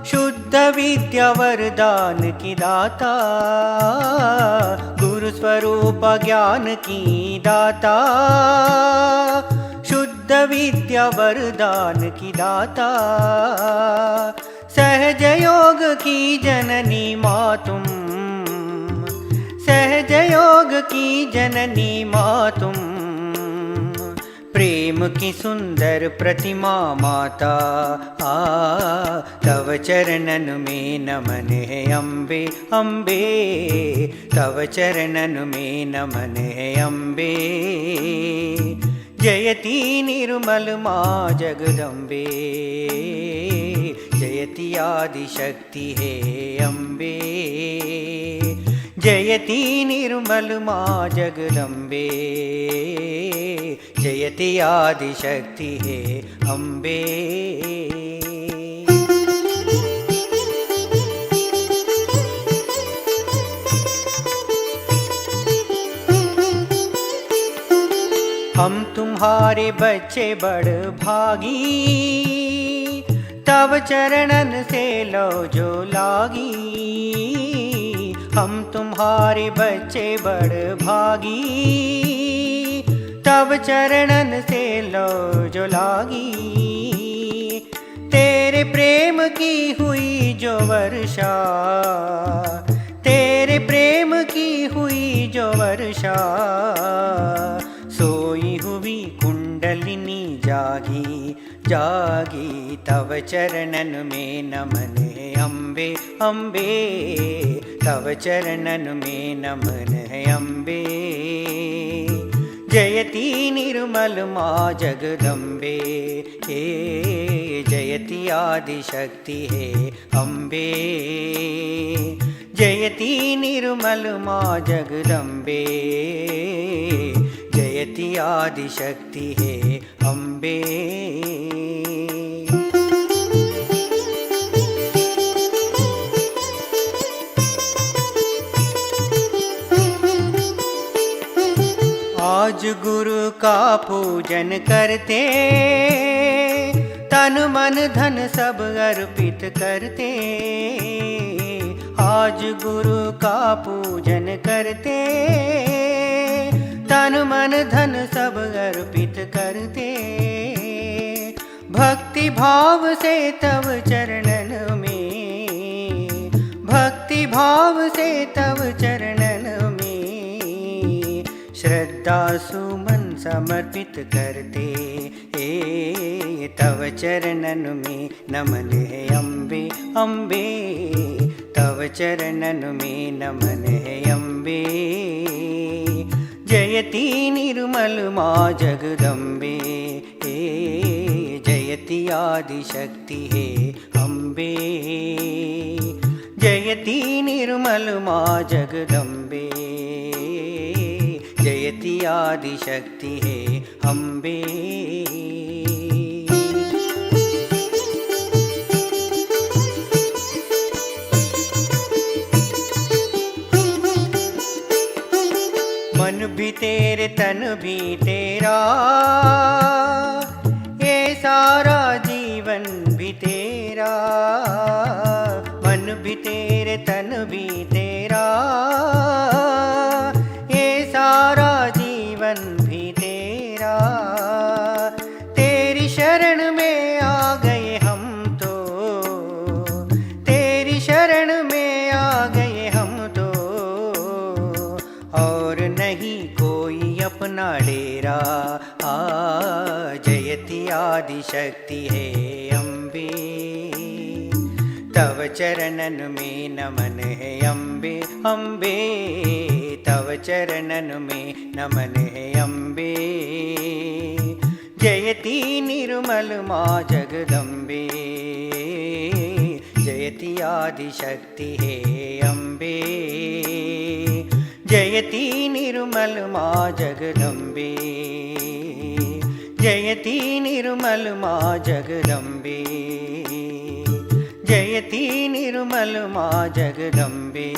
शुद्ध विद्या वरदान की दाता। गुरु स्वरूप ज्ञान की दाता, शुद्ध विद्या वरदान की दाता। सहज योग की जननी माँ तुम, सहज योग की जननी माँ तुम। प्रेम की सुंदर प्रतिमा माता, तव चरणन में नमन है अम्बे अम्बे। तव चरणन में नमन है अम्बे। जयति निर्मल माँ जगदम्बे, जयति आदिशक्ति है अम्बे। जयति निर्मल माँ जगदम्बे, जयति आदिशक्ति हे अम्बे। हम तुम्हारे बच्चे बड़ भागी, तब चरणन से लो जो लागी। हम तुम्हारे बच्चे बड़ भागी, तब चरणन से लो जो लागी। तेरे प्रेम की हुई जो वर्षा, तेरे प्रेम की हुई जो वर्षा। सोई हुई कुंडलिनी जागी जागी, तव चरणन में नमन है अम्बे अम्बे। तव चरणन में नमन है अम्बे। जयति निर्मल माँ जगदम्बे, हे जयति आदिशक्ति हे अम्बे। जयति निर्मल माँ जगदम्बे, जयति आदिशक्ति हे अम्बे। आज गुरु का पूजन करते, तन मन धन सब अर्पित करते। आज गुरु का पूजन करते, तन मन धन सब अर्पित करते। भक्ति भाव से तव चरणन में, भक्ति भाव से तव चरणन में। श्रद्धा सुमन समर्पित करते, तव चरणन में नमन है अम्बे अम्बे। तव चरणन में नमन है अम्बे। जयति निर्मल माँ जगदम्बे, जयति आदिशक्ति हे अम्बे। जयति निर्मल माँ जगदम्बे, जयति आदिशक्ति हे अम्बे। भी तेरे तन भी तेरा, ये सारा जीवन भी तेरा। मन भी तेरे तन भी तेरा, ये सारा जीवन भी तेरा। तेरी शरण में आ गए हम तो, तेरी शरण में आ गए हम तो, और नहीं कोई अपना डेरा। जयति आदि शक्ति है अम्बे, तव चरणन में नमन है अम्बे अम्बे, तव चरणन में नमन है अम्बे। जयति निर्मल माँ जगदम्बे, जयति आदि शक्ति है अम्बे, जयति निर्मल माँ जगदम्बे, जयति निर्मल माँ जगदम्बे, जयति निर्मल माँ जगदम्बे।